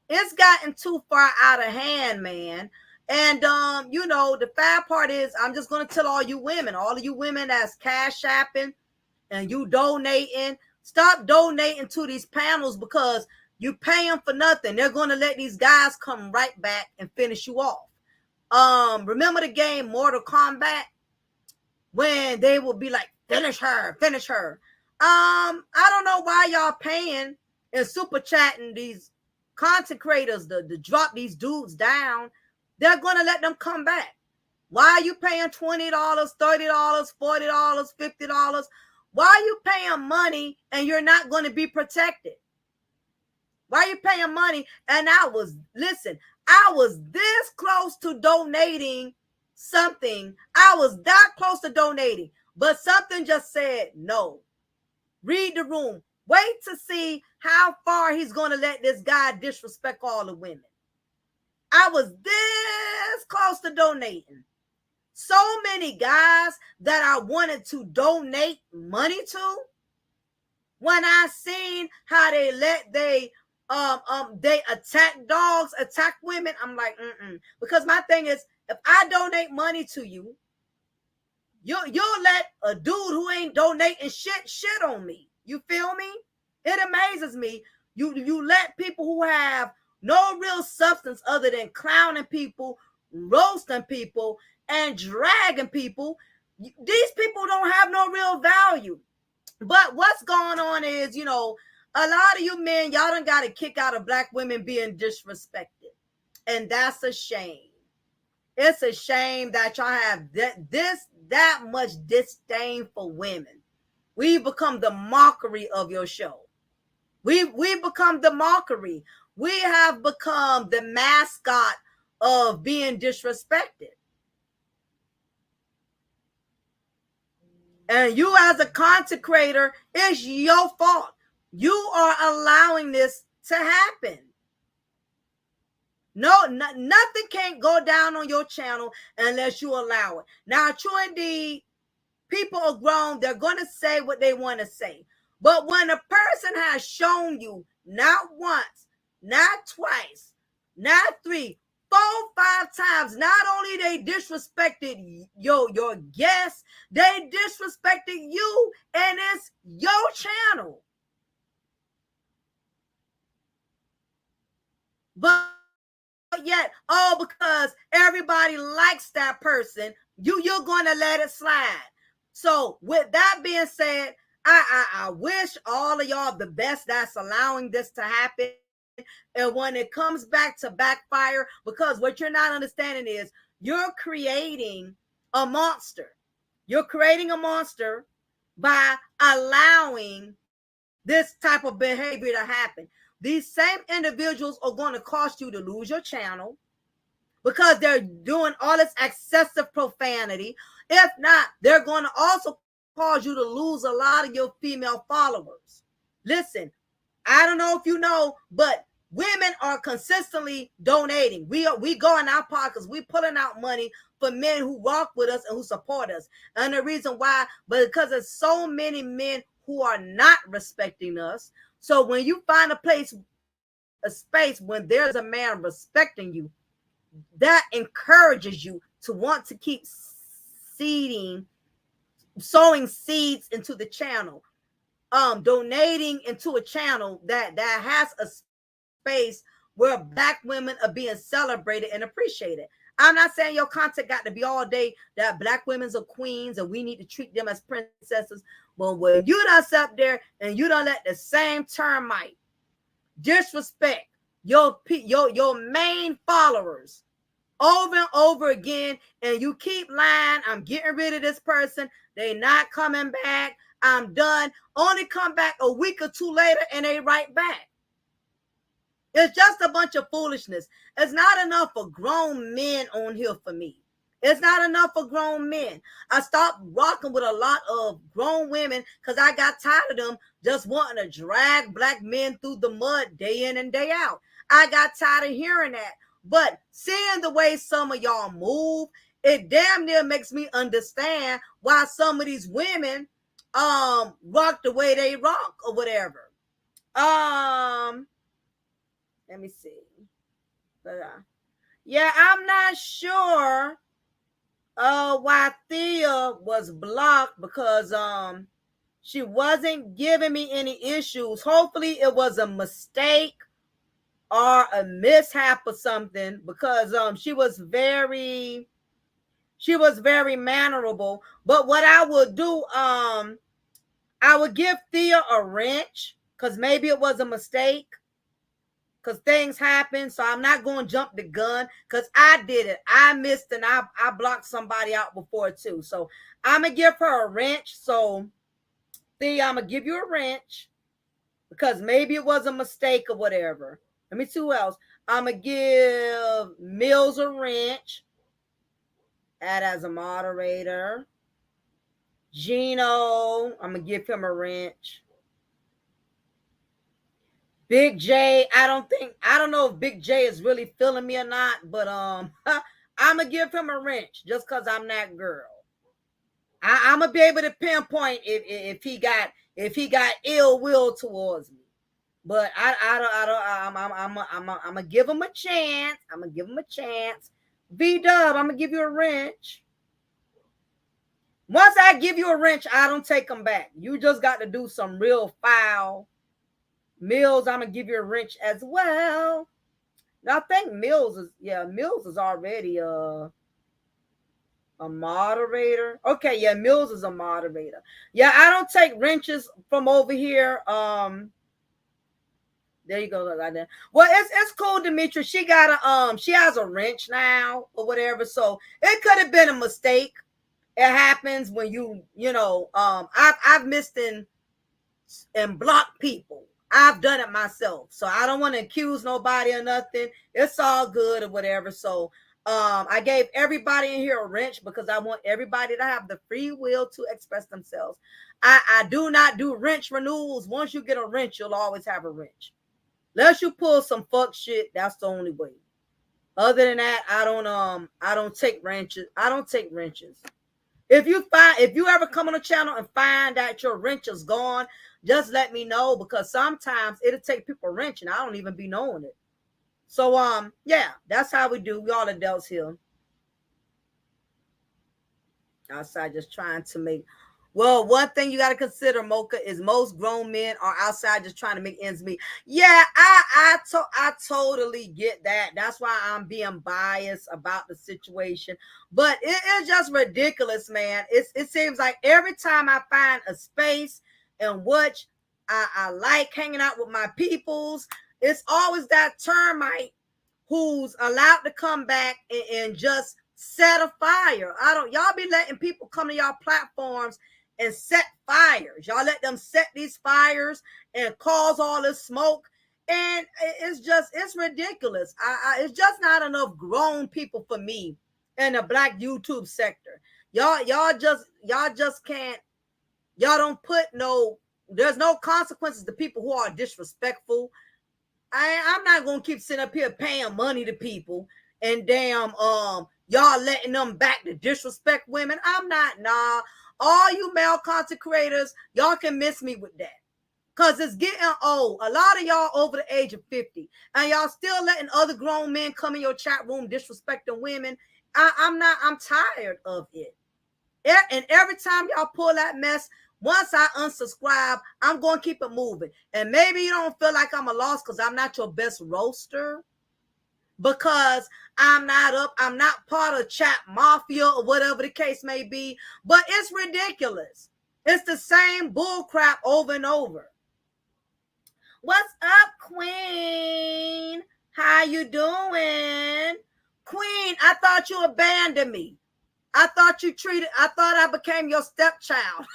it's gotten too far out of hand, man. And the bad part is I'm just gonna tell all of you women that's cash shopping and you donating, stop donating to these panels because you pay them for nothing. They're gonna let these guys come right back and finish you off. Remember the game Mortal Kombat when they will be like, finish her, finish her. I don't know why y'all paying and super chatting these content creators to drop these dudes down. They're gonna let them come back. Why are you paying $20, $30, $40, $50? Why are you paying money and you're not going to be protected? Why are you paying money? And I was this close to donating something. I was that close to donating, but something just said no. Read the room. Wait to see how far he's going to let this guy disrespect all the women. I was this close to donating. So many guys that I wanted to donate money to, when I seen how they attack dogs, attack women, I'm like, because my thing is, if I donate money to you, you'll let a dude who ain't donating shit on me. You feel me? It amazes me. You let people who have no real substance other than clowning people, roasting people, and dragging people. These people don't have no real value. But what's going on is, a lot of you men, y'all done got a kick out of black women being disrespected. And that's a shame. It's a shame that y'all have that much disdain for women. We become the mockery of your show. We become the mockery. We have become the mascot of being disrespected. And you as a content creator, it's your fault. You are allowing this to happen. Nothing can't go down on your channel unless you allow it. Now, true indeed, people are grown. They're going to say what they want to say. But when a person has shown you not once, not twice, not 3, 4, 5 times, not only they disrespected your guests, they disrespected you, and it's your channel. But yet, because everybody likes that person, you're going to let it slide. So with that being said, I wish all of y'all the best that's allowing this to happen. And when it comes back to backfire, because what you're not understanding is you're creating a monster. You're creating a monster by allowing this type of behavior to happen. These same individuals are going to cost you to lose your channel because they're doing all this excessive profanity. If not, they're going to also cause you to lose a lot of your female followers. Listen, I don't know if you know, but women are consistently donating. We go in our pockets. We pulling out money for men who walk with us and who support us. And the reason why, because there's so many men who are not respecting us. So when you find a space when there's a man respecting you, that encourages you to want to keep sowing seeds into the channel, donating into a channel that has a space where black women are being celebrated and appreciated. I'm not saying your content got to be all day that black women's are queens and we need to treat them as princesses. But when you done sit there and you don't let the same termite disrespect your main followers over and over again, and you keep lying, I'm getting rid of this person, they not coming back, I'm done, only come back a week or 2 later and they right back. It's just a bunch of foolishness. It's not enough for grown men on here for me. It's not enough for grown men. I stopped rocking with a lot of grown women because I got tired of them just wanting to drag black men through the mud day in and day out. I got tired of hearing that. But seeing the way some of y'all move, it damn near makes me understand why some of these women rock the way they rock or whatever. Um, let me see. Yeah, I'm not sure why Thea was blocked because she wasn't giving me any issues. Hopefully it was a mistake or a mishap or something because she was very mannerable. But what I would do, I would give Thea a wrench because maybe it was a mistake because things happen. So I'm not going to jump the gun because I did it. I missed and I blocked somebody out before too. So I'm going to give her a wrench. So Thea, I'm going to give you a wrench because maybe it was a mistake or whatever. Let me see who else. I'm going to give Mills a wrench. Add as a moderator. Gino, I'm going to give him a wrench. Big J, I don't know if Big J is really feeling me or not, but I'm gonna give him a wrench just because I'm that girl. I'm gonna be able to pinpoint if he got ill will towards me. But I'm gonna give him a chance. I'm gonna give him a chance. V-Dub, I'm gonna give you a wrench. Once I give you a wrench, I don't take them back. You just got to do some real foul. Mills, I'm gonna give you a wrench as well. Now I think Mills is already a moderator. Okay, yeah, Mills is a moderator. Yeah, I don't take wrenches from over here. There you go, like that. Well, it's cool, Demetri. She has a wrench now or whatever. So it could have been a mistake. It happens when I've missed and blocked people. I've done it myself. So I don't want to accuse nobody or nothing. It's all good or whatever. So I gave everybody in here a wrench because I want everybody to have the free will to express themselves. I do not do wrench renewals. Once you get a wrench, you'll always have a wrench. Unless you pull some fuck shit, that's the only way. Other than that, I don't take wrenches. I don't take wrenches. If you ever come on the channel and find that your wrench is gone, just let me know because sometimes it'll take people a wrench and I don't even be knowing it. So yeah, that's how we do. We all adults here. Outside just trying to make one thing you got to consider, Mocha, is most grown men are outside just trying to make ends meet. Yeah, I totally get that. That's why I'm being biased about the situation. But it's just ridiculous, man. It seems like every time I find a space in which I like hanging out with my peoples, it's always that termite who's allowed to come back and just set a fire. Y'all be letting people come to y'all platforms and set fires. Y'all let them set these fires and cause all this smoke. And it's ridiculous. It's just not enough grown people for me in the Black YouTube sector. Y'all just can't, y'all don't put there's no consequences to people who are disrespectful. I'm not gonna keep sitting up here paying money to people and damn y'all letting them back to disrespect women. I'm not. Nah, all you male content creators, y'all can miss me with that. Cause it's getting old. A lot of y'all over the age of 50. And y'all still letting other grown men come in your chat room disrespecting women. I'm tired of it. And every time y'all pull that mess, once I unsubscribe, I'm going to keep it moving. And maybe you don't feel like I'm a loss because I'm not your best roaster. Because I'm not part of chat mafia or whatever the case may be. But it's ridiculous. It's the same bull crap over and over. What's up, Queen? How you doing? Queen, I thought you abandoned me. I thought I became your stepchild.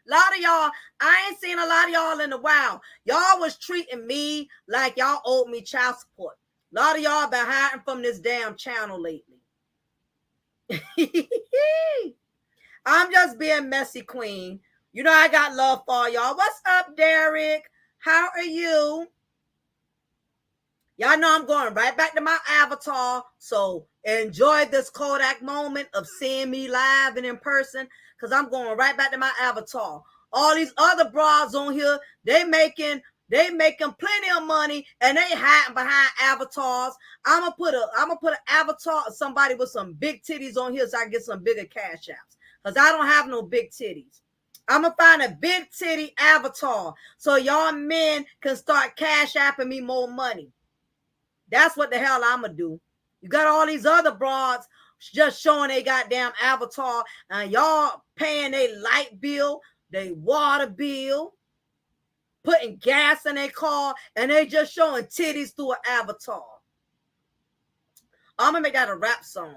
A lot of y'all, I ain't seen a lot of y'all in a while. Y'all was treating me like y'all owed me child support. A lot of y'all been hiding from this damn channel lately. I'm just being messy, Queen. You know I got love for y'all. What's up, Derek? How are you? Y'all know I'm going right back to my avatar. So enjoy this Kodak moment of seeing me live and in person, because I'm going right back to my avatar. All these other bras on here, they making plenty of money and they hiding behind avatars. I'm gonna put an avatar of somebody with some big titties on here so I can get some bigger cash apps. Because I don't have no big titties. I'm gonna find a big titty avatar so y'all men can start cash apping me more money. That's what the hell I'm gonna do. You got all these other broads just showing they goddamn avatar, and y'all paying their light bill, their water bill, putting gas in their car, and they just showing titties through an avatar. I'm gonna make that a rap song.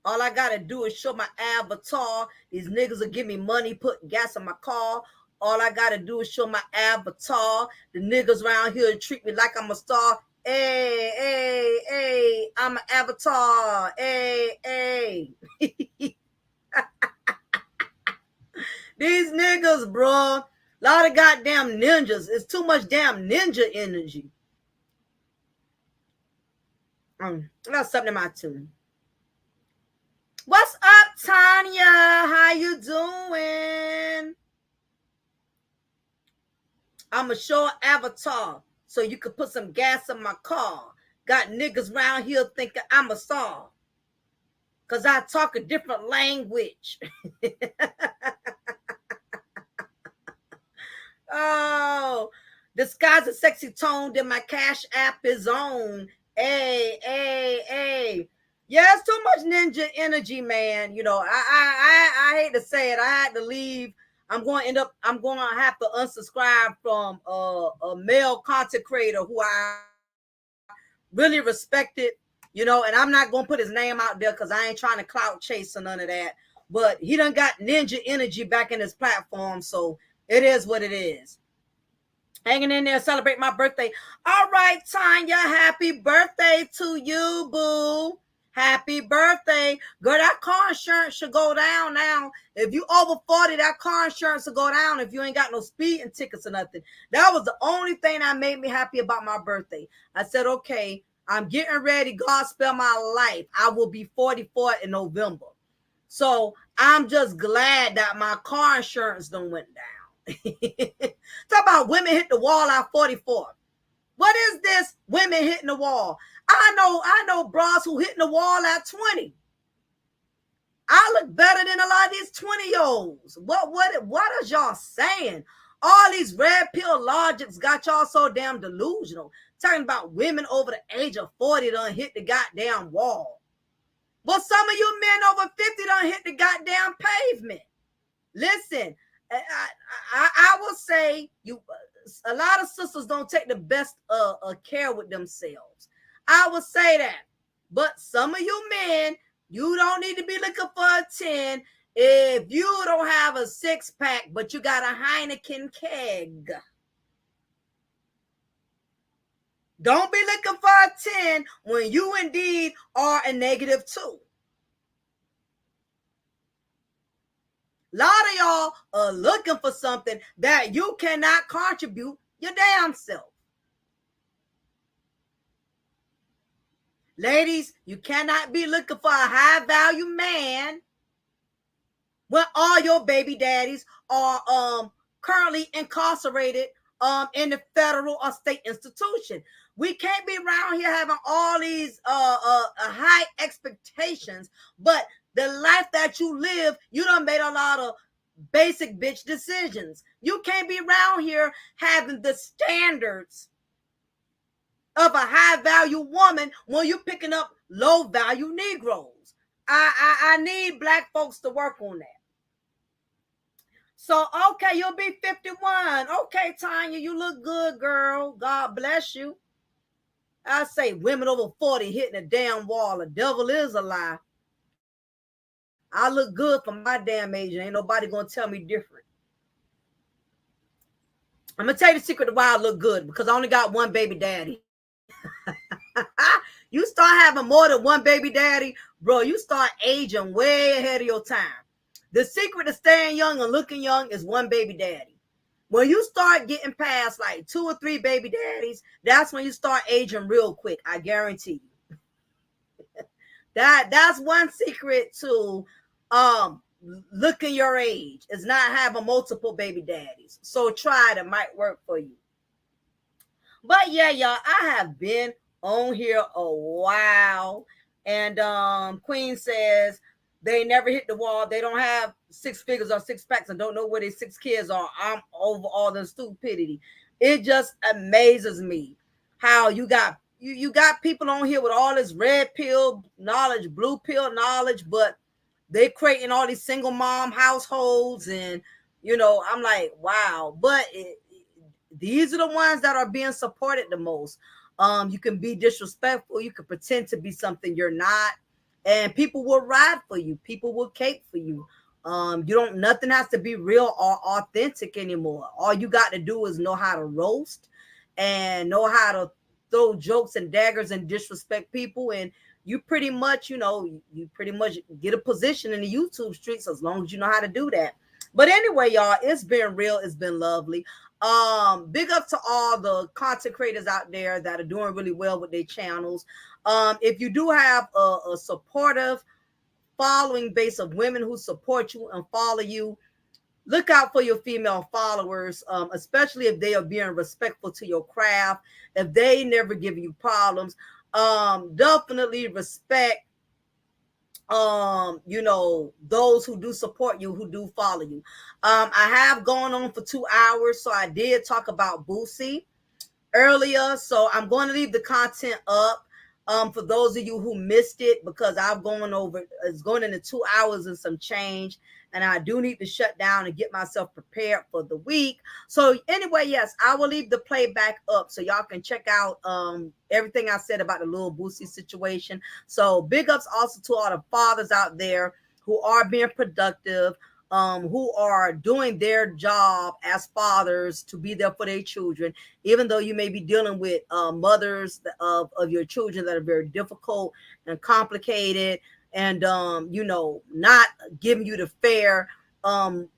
All I gotta do is show my avatar. These niggas will give me money, put gas in my car. All I gotta do is show my avatar. The niggas around here treat me like I'm a star. Hey, hey, hey, I'm an avatar. Hey, hey. These niggas, bro, a lot of goddamn ninjas. It's too much damn ninja energy. I got something in my tune. What's up, Tanya? How you doing? I'm a show avatar so you could put some gas in my car. Got niggas around here thinking I'm a star because I talk a different language. Oh, disguise a sexy tone, then my cash app is on. Hey, hey, hey. Yeah, it's too much ninja energy, man. You know, I hate to say it. I had to leave. I'm going to have to unsubscribe from a male content creator who I really respected, you know, and I'm not going to put his name out there because I ain't trying to clout chase or none of that. But he done got ninja energy back in his platform, so it is what it is. Hanging in there, celebrate my birthday. All right, Tanya, happy birthday to you, boo. Happy birthday. Girl, that car insurance should go down now. If you over 40, that car insurance will go down if you ain't got no speeding tickets or nothing. That was the only thing that made me happy about my birthday. I said, okay, I'm getting ready. God spare my life. I will be 44 in November. So I'm just glad that my car insurance done went down. Talk about women hit the wall at 44. What is this? Women hitting the wall. I know bras who hitting the wall at 20. I look better than a lot of these 20-year-olds. What is y'all saying? All these red pill logics got y'all so damn delusional. Talking about women over the age of 40 done hit the goddamn wall. Well, some of you men over 50 done hit the goddamn pavement. Listen, I will say a lot of sisters don't take the best care with themselves. I will say that. But some of you men, you don't need to be looking for a 10 if you don't have a 6-pack, but you got a Heineken keg. Don't be looking for a 10 when you indeed are a -2. A lot of y'all are looking for something that you cannot contribute your damn self. Ladies, you cannot be looking for a high-value man when all your baby daddies are currently incarcerated in the federal or state institution. We can't be around here having all these high expectations, but the life that you live, you done made a lot of basic bitch decisions. You can't be around here having the standards of a high-value woman when you're picking up low-value Negroes. I need black folks to work on that. So, okay, you'll be 51. Okay, Tanya, you look good, girl. God bless you. I say women over 40 hitting a damn wall. The devil is a lie. I look good for my damn age, and ain't nobody gonna tell me different. I'm gonna tell you the secret of why I look good, because I only got one baby daddy. You start having more than one baby daddy, bro, you start aging way ahead of your time. The secret to staying young and looking young is one baby daddy. When you start getting past like 2 or 3 baby daddies, that's when you start aging real quick. I guarantee you. That's one secret to um looking your age is not having multiple baby daddies. So try it, it might work for you. But yeah, y'all, I have been on here a while. And Queen says they never hit the wall. They don't have six figures or six packs and don't know where their six kids are. I'm over all the stupidity. It just amazes me how you got people on here with all this red pill knowledge, blue pill knowledge, but they creating all these single mom households. And I'm like, wow. But these are the ones that are being supported the most. You can be disrespectful, you can pretend to be something you're not, and people will ride for you, people will cape for you. You don't Nothing has to be real or authentic anymore. All you got to do is know how to roast and know how to throw jokes and daggers and disrespect people, and you pretty much, you pretty much get a position in the YouTube streets as long as you know how to do that. But anyway, y'all, it's been real, it's been lovely. Big up to all the content creators out there that are doing really well with their channels. If you do have a supportive following base of women who support you and follow you, look out for your female followers, especially if they are being respectful to your craft, if they never give you problems. Definitely respect those who do support you, who do follow you. I have gone on for 2 hours, so I did talk about Boosie earlier, so I'm going to leave the content up for those of you who missed it, because I've gone over, it's going into 2 hours and some change, and I do need to shut down and get myself prepared for the week. So anyway, yes, I will leave the playback up so y'all can check out everything I said about the little Boosie situation. So big ups also to all the fathers out there who are being productive, who are doing their job as fathers to be there for their children, even though you may be dealing with mothers of your children that are very difficult and complicated, and not giving you the fair um,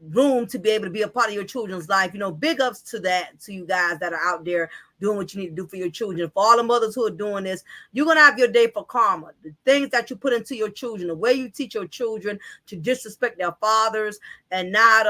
room to be able to be a part of your children's life. Big ups to that, to you guys that are out there doing what you need to do for your children. For all the mothers who are doing this, you're going to have your day for karma. The things that you put into your children, the way you teach your children to disrespect their fathers and not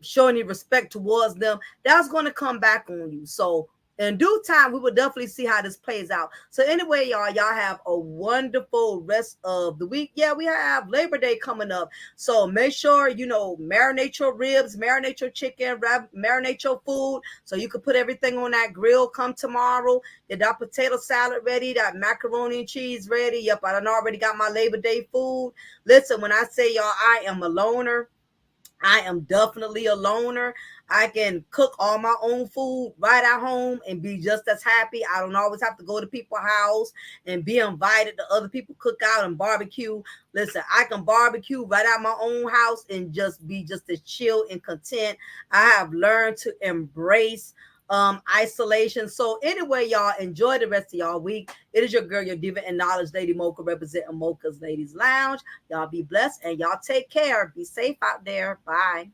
show any respect towards them, that's going to come back on you. So in due time, we will definitely see how this plays out. So anyway, y'all have a wonderful rest of the week. Yeah, we have Labor Day coming up. So make sure, marinate your ribs, marinate your chicken, marinate your food so you can put everything on that grill come tomorrow. Get that potato salad ready, that macaroni and cheese ready. Yep, I done already got my Labor Day food. Listen, when I say y'all, I am a loner. I am definitely a loner. I can cook all my own food right at home and be just as happy. I don't always have to go to people's house and be invited to other people cook out and barbecue. Listen, I can barbecue right at my own house and just be just as chill and content. I have learned to embrace isolation. So anyway, y'all, enjoy the rest of y'all week. It is your girl, your diva and knowledge lady Mocha, representing Mocha's Ladies Lounge. Y'all be blessed and y'all take care. Be safe out there. Bye.